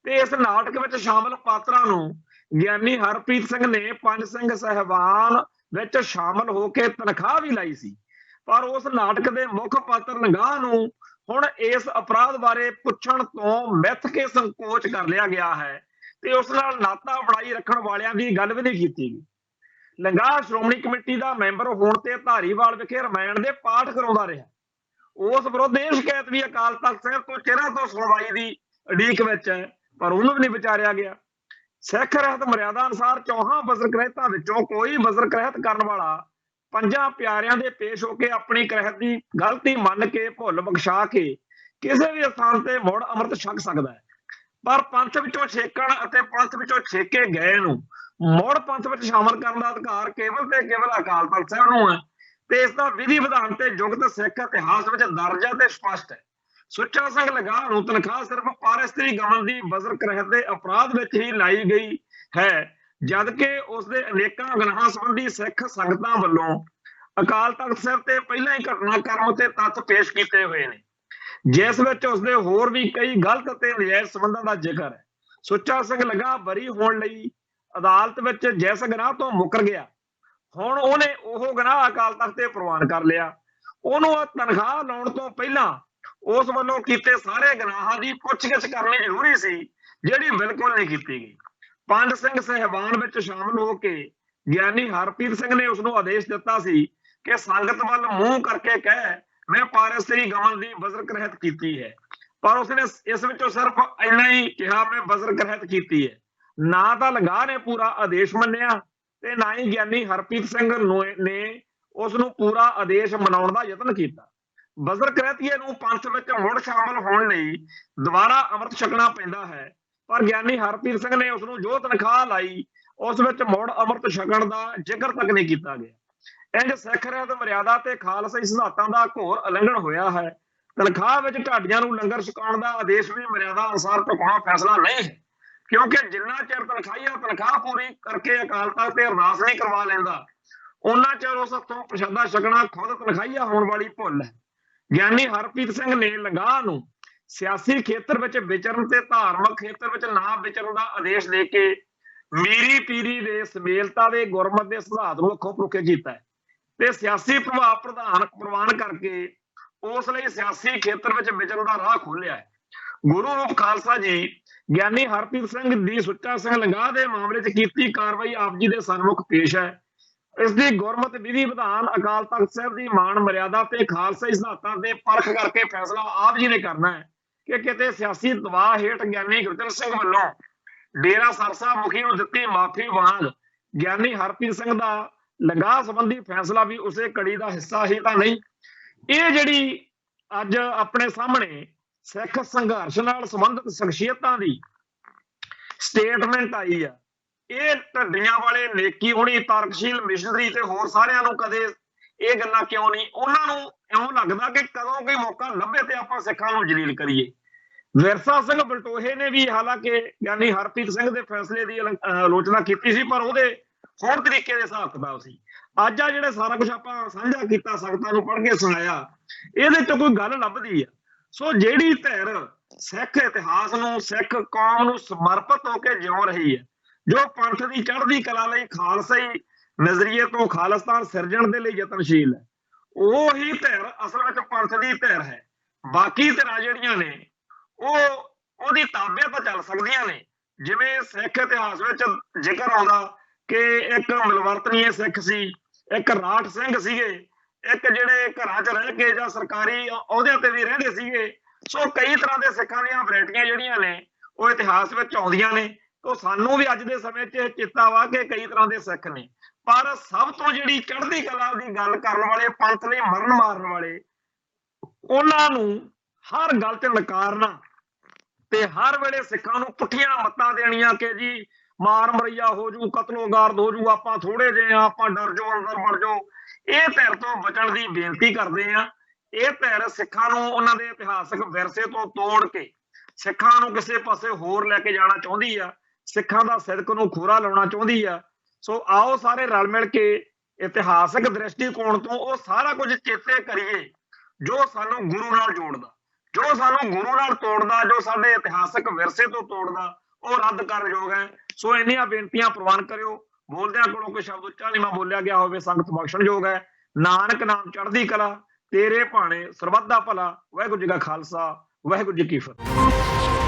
ਤੇ ਇਸ ਨਾਟਕ ਵਿੱਚ ਸ਼ਾਮਲ ਪਾਤਰਾਂ ਨੂੰ ਗਿਆਨੀ ਹਰਪ੍ਰੀਤ ਸਿੰਘ ਨੇ ਪੰਜ ਸਿੰਘ ਸਾਹਿਬਾਨ ਵਿੱਚ ਸ਼ਾਮਲ ਹੋ ਕੇ ਤਨਖਾਹ ਵੀ ਲਾਈ ਸੀ, ਪਰ ਉਸ ਨਾਟਕ ਦੇ ਮੁੱਖ ਪਾਤਰ ਲੰਗਾਹ ਨੂੰ ਹੁਣ ਇਸ ਅਪਰਾਧ ਬਾਰੇ ਪੁੱਛਣ ਤੋਂ ਮਿੱਥ ਕੇ ਸੰਕੋਚ ਕਰ ਲਿਆ ਗਿਆ ਹੈ ਤੇ ਉਸ ਨਾਲ ਨਾਤਾ ਬਣਾਈ ਰੱਖਣ ਵਾਲਿਆਂ ਦੀ ਗੱਲ ਵੀ ਨਹੀਂ ਕੀਤੀ ਗਈ। ਲੰਗਾਹ ਸ਼੍ਰੋਮਣੀ ਕਮੇਟੀ ਦਾ ਮੈਂਬਰ ਹੋਣ ਤੇ ਧਾਰੀਵਾਲ ਵਿਖੇ ਰਮਾਇਣ ਦੇ ਪਾਠ ਕਰਾਉਂਦਾ ਰਿਹਾ। ਉਸ ਵਿਰੁੱਧ ਇਹ ਸ਼ਿਕਾਇਤ ਵੀ ਅਕਾਲ ਤਖਤ ਸਾਹਿਬ ਤੋਂ ਚਿਹਰਾ ਤੋਂ ਸੁਣਵਾਈ ਦੀ ਉਡੀਕ ਵਿੱਚ ਹੈ, ਪਰ ਉਹਨੂੰ ਵੀ ਨਹੀਂ ਵਿਚਾਰਿਆ ਗਿਆ। ਸਿੱਖ ਰਹਿਤ ਮਰਿਆਦਾ ਅਨੁਸਾਰ ਚੌਹਾਂ ਬਜ਼ਰਕ ਰਹਿਤਾਂ ਵਿੱਚੋਂ ਕੋਈ ਬਜ਼ਰਕ ਰਹਿਤ ਕਰਨ ਵਾਲਾ ਪੰਜਾਂ ਪਿਆਰਿਆਂ ਦੇ ਪੇਸ਼ ਹੋ ਕੇ ਆਪਣੀ ਰਹਿਤ ਦੀ ਗਲਤੀ ਮੰਨ ਕੇ ਭੁੱਲ ਬਖਸ਼ਾ ਕੇ ਕਿਸੇ ਵੀ ਸਥਾਨ ਤੇ ਮੁੜ ਅੰਮ੍ਰਿਤ ਛਕ ਸਕਦਾ ਹੈ, ਪਰ ਪੰਥ ਵਿੱਚੋਂ ਛੇਕਣ ਅਤੇ ਪੰਥ ਵਿੱਚੋਂ ਛੇਕੇ ਗਏ ਨੂੰ ਮੁੜ ਪੰਥ ਵਿੱਚ ਸ਼ਾਮਲ ਕਰਨ ਦਾ ਅਧਿਕਾਰ ਕੇਵਲ ਤੇ ਕੇਵਲ ਅਕਾਲ ਤਖਤ ਸਾਹਿਬ ਨੂੰ ਹੈ ਤੇ ਇਸ ਦਾ ਵਿਧੀ ਵਿਧਾਨ ਤੇ ਜੁਗਤ ਸਿੱਖ ਇਤਿਹਾਸ ਵਿੱਚ ਦਰਜ ਹੈ ਤੇ ਸਪਸ਼ਟ ਹੈ। ਸੁੱਚਾ ਸਿੰਘ ਲੰਗਾਹ ਨੂੰ ਤਨਖਾਹ ਸਿਰਫ ਪਰ ਇਸਤਰੀ ਗਮਨ ਦੀ ਬਜ਼ਰਕ ਰਹਿਤ ਦੇ ਅਪਰਾਧ ਵਿੱਚ ਹੀ ਲਾਈ ਗਈ ਹੈ, ਜਦਕਿ ਉਸਦੇ ਅਨੇਕਾਂ ਗੁਨਾਹਾਂ ਸੰਬੰਧੀ ਸਿੱਖ ਸੰਗਤਾਂ ਵੱਲੋਂ ਅਕਾਲ ਤਖਤ ਸਾਹਿਬ ਤੇ ਪਹਿਲਾਂ ਹੀ ਘਟਨਾਕ੍ਰਮ ਤੇ ਤੱਥ ਪੇਸ਼ ਕੀਤੇ ਹੋਏ ਨੇ, ਜਿਸ ਵਿੱਚ ਉਸਦੇ ਹੋਰ ਵੀ ਕਈ ਗਲਤ ਅਤੇ ਨਜਾਇਜ਼ ਸੰਬੰਧਾਂ ਦਾ ਜ਼ਿਕਰ ਹੈ। ਸੁੱਚਾ ਸਿੰਘ ਲੰਗਾਹ ਬਰੀ ਹੋਣ ਲਈ ਅਦਾਲਤ ਵਿੱਚ ਜਿਸ ਗੁਨਾਹ ਤੋਂ ਮੁੱਕਰ ਗਿਆ, ਹੁਣ ਉਹਨੇ ਉਹ ਗੁਨਾਹ ਅਕਾਲ ਤਖਤ ਤੇ ਪ੍ਰਵਾਨ ਕਰ ਲਿਆ। ਉਹਨੂੰ ਤਨਖਾਹ ਲਾਉਣ ਤੋਂ ਪਹਿਲਾਂ ਉਸ ਵੱਲੋਂ ਕੀਤੇ ਸਾਰੇ ਗੁਨਾਹਾਂ ਦੀ ਪੁੱਛਗਿੱਛ ਕਰਨੀ ਜ਼ਰੂਰੀ ਸੀ, ਜਿਹੜੀ ਬਿਲਕੁਲ ਨਹੀਂ ਕੀਤੀ ਗਈ। ਪੰਜ ਸਿੰਘ ਸਾਹਿਬਾਨ ਵਿੱਚ ਸ਼ਾਮਲ ਹੋ ਕੇ ਗਿਆਨੀ ਹਰਪ੍ਰੀਤ ਸਿੰਘ ਨੇ ਉਸਨੂੰ ਆਦੇਸ਼ ਦਿੱਤਾ ਸੀ ਕਿ ਸੰਗਤ ਵੱਲ ਮੂੰਹ ਕਰਕੇ ਕਹਿ ਮੈਂ ਪਾਰਸਤਰੀ ਗਮਨ ਦੀ ਬਜ਼ਰਕ ਰਹਿਤ ਕੀਤੀ ਹੈ, ਪਰ ਉਸਨੇ ਇਸ ਵਿੱਚੋਂ ਸਿਰਫ ਇੰਨਾ ਹੀ ਕਿਹਾ ਮੈਂ ਬਜ਼ਰਕ ਰਹਿਤ ਕੀਤੀ ਹੈ। ਨਾ ਤਾਂ ਲੰਗਾਹ ਨੇ ਪੂਰਾ ਆਦੇਸ਼ ਮੰਨਿਆ ਤੇ ਨਾ ਹੀ ਗਿਆਨੀ ਹਰਪ੍ਰੀਤ ਸਿੰਘ ਨੇ ਉਸ ਨੂੰ ਪੂਰਾ ਆਦੇਸ਼ ਮਨਾਉਣ ਦਾ ਯਤਨ ਕੀਤਾ। ਬਜ਼ਰ ਕ੍ਰੈਤੀਏ ਨੂੰ ਪੰਥ ਵਿੱਚ ਮੁੜ ਸ਼ਾਮਲ ਹੋਣ ਲਈ ਦੁਬਾਰਾ ਅੰਮ੍ਰਿਤ ਛਕਣਾ ਪੈਂਦਾ ਹੈ, ਪਰ ਗਿਆਨੀ ਹਰਪ੍ਰੀਤ ਸਿੰਘ ਨੇ ਉਸ ਨੂੰ ਜੋ ਤਨਖਾਹ ਲਾਈ ਉਸ ਵਿੱਚ ਮੁੜ ਅੰਮ੍ਰਿਤ ਛਕਣ ਦਾ ਜ਼ਿਕਰ ਤੱਕ ਨਹੀਂ ਕੀਤਾ ਗਿਆ। ਇੰਝ ਸਿੱਖ ਰਹਿਤ ਮਰਿਆਦਾ ਤੇ ਖਾਲਸਾਈ ਸਿਧਾਂਤਾਂ ਦਾ ਘੋਰ ਉਲੰਘਣ ਹੋਇਆ ਹੈ। ਤਨਖਾਹ ਵਿੱਚ ਢਾਡੀਆਂ ਨੂੰ ਲੰਗਰ ਛਕਾਉਣ ਦਾ ਆਦੇਸ਼ ਵੀ ਮਰਿਆਦਾ ਅਨੁਸਾਰ ਢੁਕਵਾਂ ਫੈਸਲਾ ਨਹੀਂ ਹੈ, ਕਿਉਂਕਿ ਜਿੰਨਾ ਚਿਰ ਤਨਖਾਹੀਆ ਤਨਖਾਹ ਪੂਰੀ ਕਰਕੇ ਅਕਾਲ ਤਖਤ ਤੇ ਅਰਦਾਸ ਨਹੀਂ ਕਰਵਾ ਲੈਂਦਾ, ਉਹਨਾਂ ਚਿਰ ਉਸ ਹੱਥੋਂ ਪ੍ਰਸ਼ਾਦਾ ਛਕਣਾ ਖੁਦ ਤਨਖਾਹੀਆ ਹੋਣ ਵਾਲੀ ਭੁੱਲ ਹੈ। ਗਿਆਨੀ ਹਰਪ੍ਰੀਤ ਸਿੰਘ ਨੇ ਲੰਗਾਹ ਨੂੰ ਸਿਆਸੀ ਖੇਤਰ ਵਿੱਚ ਵਿਚਰਨ ਤੇ ਧਾਰਮਿਕ ਖੇਤਰ ਵਿੱਚ ਨਾ ਵਿਚਰਨ ਦਾ ਆਦੇਸ਼ ਦੇ ਕੇ ਮੀਰੀ ਪੀਰੀ ਦੇ ਸਮੇਲਤਾ ਦੇ ਗੁਰਮਤ ਦੇ ਸਿਧਾਂਤ ਨੂੰ ਅੱਖੋਂ ਪਰੋਖੇ ਕੀਤਾ ਹੈ ਤੇ ਸਿਆਸੀ ਪ੍ਰਭਾਵ ਪ੍ਰਵਾਨ ਕਰਕੇ ਉਸ ਲਈ ਸਿਆਸੀ ਖੇਤਰ ਵਿੱਚ ਵਿਚਰਨ ਦਾ ਰਾਹ ਖੋਲ੍ਹਿਆ ਹੈ। ਗੁਰੂ ਰੂਪ ਖਾਲਸਾ ਜੀ ਗਿਆਨੀ ਹਰਪ੍ਰੀਤ ਸਿੰਘ ਦੀ ਸੁੱਚਾ ਸਿੰਘ ਲੰਗਾਹ ਦੇ ਮਾਮਲੇ 'ਚ ਕੀਤੀ ਕਾਰਵਾਈ ਆਪ ਜੀ ਦੇ ਸਨਮੁਖ ਪੇਸ਼ ਹੈ। ਇਸ ਦੀ ਗੁਰਮਤ ਵਿਧੀ ਵਿਧਾਨ ਅਕਾਲ ਤਖਤ ਸਾਹਿਬ ਦੀ ਮਾਣ ਮਰਿਆਦਾ ਤੇ ਖਾਲਸਾਈ ਸਿਧਾਂਤਾਂ ਦੇ ਪਰਖ ਕਰਕੇ ਫੈਸਲਾ ਆਪ ਜੀ ਨੇ ਕਰਨਾ ਹੈ ਕਿ ਕਿਤੇ ਸਿਆਸੀ ਦਬਾਅ ਹੇਠ ਗਿਆਨੀ ਗੁਰਜਰ ਸਿੰਘ ਵੱਲੋਂ ਡੇਰਾ ਸਰਸਾ ਮੁਖੀ ਨੂੰ ਦਿੱਤੀ ਮਾਫੀ ਵਾਂਗ ਗਿਆਨੀ ਹਰਪ੍ਰੀਤ ਸਿੰਘ ਦਾ ਲੰਗਾਹ ਸੰਬੰਧੀ ਫੈਸਲਾ ਵੀ ਉਸੇ ਕੜੀ ਦਾ ਹਿੱਸਾ ਹੀ ਤਾਂ ਨਹੀਂ। ਇਹ ਜਿਹੜੀ ਅੱਜ ਆਪਣੇ ਸਾਹਮਣੇ ਸਿੱਖ ਸੰਘਰਸ਼ ਨਾਲ ਸੰਬੰਧਿਤ ਸ਼ਖਸੀਅਤਾਂ ਦੀ ਸਟੇਟਮੈਂਟ ਆਈ ਆ, ਇਹ ਢੱਡੀਆਂ ਵਾਲੇ ਨੇਕੀ ਹੋਣੀ ਤਰਕਸ਼ੀਲ ਮਿਸ਼ਨਰੀ ਤੇ ਹੋਰ ਸਾਰਿਆਂ ਨੂੰ ਕਦੇ ਇਹ ਗੱਲਾਂ ਕਿਉਂ ਨਹੀਂ, ਉਹਨਾਂ ਨੂੰ ਇਉਂ ਲੱਗਦਾ ਕਿ ਕਦੋਂ ਕੋਈ ਮੌਕਾ ਲੱਭੇ ਤੇ ਆਪਾਂ ਸਿੱਖਾਂ ਨੂੰ ਜਲੀਲ ਕਰੀਏ। ਵਿਰਸਾ ਸਿੰਘ ਬਲਟੋਹੇ ਨੇ ਵੀ ਹਾਲਾਂਕਿ ਗਿਆਨੀ ਹਰਪ੍ਰੀਤ ਸਿੰਘ ਦੇ ਫੈਸਲੇ ਦੀ ਆਲੋਚਨਾ ਕੀਤੀ ਸੀ, ਪਰ ਉਹਦੇ ਹੋਰ ਤਰੀਕੇ ਦੇ ਹਿਸਾਬ ਕਿਤਾਬ ਸੀ। ਅੱਜ ਆ ਜਿਹੜੇ ਸਾਰਾ ਕੁਝ ਆਪਾਂ ਸਾਂਝਾ ਕੀਤਾ, ਸੰਗਤਾਂ ਨੂੰ ਪੜ੍ਹ ਕੇ ਸੁਣਾਇਆ, ਇਹਦੇ ਚ ਕੋਈ ਗੱਲ ਲੱਭਦੀ ਆ। ਸੋ ਜਿਹੜੀ ਧਿਰ ਸਿੱਖ ਇਤਿਹਾਸ ਨੂੰ, ਸਿੱਖ ਕੌਮ ਨੂੰ ਸਮਰਪਿਤ ਹੋ ਕੇ ਜਿਉ ਰਹੀ ਹੈ, ਜੋ ਪੰਥ ਦੀ ਚੜ੍ਹਦੀ ਕਲਾ ਲਈ ਖਾਲਸਾਈ ਨਜ਼ਰੀਏ ਤੋਂ ਖਾਲਿਸਤਾਨ ਸਿਰਜਣ ਦੇ ਲਈ ਯਤਨਸ਼ੀਲ ਹੈ, ਉਹ ਹੀ ਧਿਰ ਅਸਲ ਵਿੱਚ ਪੰਥ ਦੀ ਧਿਰ ਹੈ। ਬਾਕੀ ਧਿਰਾਂ ਜਿਹੜੀਆਂ ਨੇ ਉਹਦੀ ਤਾਬੇ ਤਾਂ ਚੱਲ ਸਕਦੀਆਂ ਨੇ। ਜਿਵੇਂ ਸਿੱਖ ਇਤਿਹਾਸ ਵਿੱਚ ਜ਼ਿਕਰ ਆਉਂਦਾ ਕਿ ਇੱਕ ਮਿਲਵਰਤਨੀਏ ਸਿੱਖ ਸੀ, ਇੱਕ ਰਾਠ ਸਿੰਘ ਸੀਗੇ, ਇੱਕ ਜਿਹੜੇ ਘਰਾਂ 'ਚ ਰਹਿ ਕੇ ਜਾਂ ਸਰਕਾਰੀ ਅਹੁਦਿਆਂ ਤੇ ਵੀ ਰਹਿੰਦੇ ਸੀਗੇ। ਸੋ ਕਈ ਤਰ੍ਹਾਂ ਦੇ ਸਿੱਖਾਂ ਦੀਆਂ ਵੈਰਾਈਟੀਆਂ ਜਿਹੜੀਆਂ ਨੇ ਉਹ ਇਤਿਹਾਸ ਵਿੱਚ ਆਉਂਦੀਆਂ ਨੇ। ਤਾਂ ਸਾਨੂੰ ਵੀ ਅੱਜ ਦੇ ਸਮੇਂ 'ਚ ਚੇਤਾ ਵਾ ਕਿ ਕਈ ਤਰ੍ਹਾਂ ਦੇ ਸਿੱਖ ਨੇ, ਪਰ ਸਭ ਤੋਂ ਜਿਹੜੀ ਚੜ੍ਹਦੀ ਕਲਾ ਦੀ ਗੱਲ ਕਰਨ ਵਾਲੇ, ਪੰਥ ਲਈ ਮਰਨ ਮਾਰਨ ਵਾਲੇ, ਉਹਨਾਂ ਨੂੰ ਹਰ ਗੱਲ 'ਚ ਨਕਾਰਨਾ ਤੇ ਹਰ ਵੇਲੇ ਸਿੱਖਾਂ ਨੂੰ ਪੁੱਠੀਆਂ ਮੱਤਾਂ ਦੇਣੀਆਂ ਕਿ ਜੀ ਮਾਰ ਮਰਈਆ ਹੋ ਜੂ, ਕਤਲੋ ਗਾਰਦ ਹੋ ਜੂ, ਆਪਾਂ ਥੋੜੇ ਜਿਹੇ ਆ, ਆਪਾਂ ਡਰ ਜਾਓ, ਅੰਦਰ ਵੜ ਜਾਓ, ਇਹ ਧਿਰ ਤੋਂ ਬਚਣ ਦੀ ਬੇਨਤੀ ਕਰਦੇ ਆ। ਇਹ ਧਿਰ ਸਿੱਖਾਂ ਨੂੰ ਉਹਨਾਂ ਦੇ ਇਤਿਹਾਸਕ ਵਿਰਸੇ ਤੋਂ ਤੋੜ ਕੇ ਸਿੱਖਾਂ ਨੂੰ ਕਿਸੇ ਪਾਸੇ ਹੋਰ ਲੈ ਕੇ ਜਾਣਾ ਚਾਹੁੰਦੀ ਆ, ਸਿੱਖਾਂ ਦਾ ਸਿਦਕ ਨੂੰ ਖੋਰਾ ਲਾਉਣਾ ਚਾਹੁੰਦੀ ਆ। ਸੋ ਆਓ ਸਾਰੇ ਰਲ ਮਿਲ ਕੇ ਇਤਿਹਾਸਕ ਦ੍ਰਿਸ਼ਟੀਕੋਣ ਤੋਂ ਉਹ ਸਾਰਾ ਕੁਝ ਚੇਤੇ ਕਰੀਏ ਜੋ ਸਾਨੂੰ ਗੁਰੂ ਨਾਲ ਜੋੜਦਾ, ਜੋ ਸਾਨੂੰ ਗੁਰੂ ਨਾਲ ਤੋੜਦਾ, ਜੋ ਸਾਡੇ ਇਤਿਹਾਸਕ ਵਿਰਸੇ ਤੋਂ ਤੋੜਦਾ, ਉਹ ਰੱਦ ਕਰਨਯੋਗ ਹੈ। ਸੋ ਇੰਨੀਆਂ ਬੇਨਤੀਆਂ ਪ੍ਰਵਾਨ ਕਰਿਓ। ਬੋਲਦਿਆਂ ਕੋਲੋਂ ਕੋਈ ਸ਼ਬਦ ਉੱਚਾ ਨੀਵਾਂ ਬੋਲਿਆ ਗਿਆ ਹੋਵੇ, ਸੰਗਤ ਬਖਸ਼ਣਯੋਗ ਹੈ। ਨਾਨਕ ਨਾਮ ਚੜ੍ਹਦੀ ਕਲਾ, ਤੇਰੇ ਭਾਣੇ ਸਰਬੱਤ ਦਾ ਭਲਾ। ਵਾਹਿਗੁਰੂ ਜੀ ਕਾ ਖਾਲਸਾ, ਵਾਹਿਗੁਰੂ ਜੀ ਕੀ ਫਤਿਹ।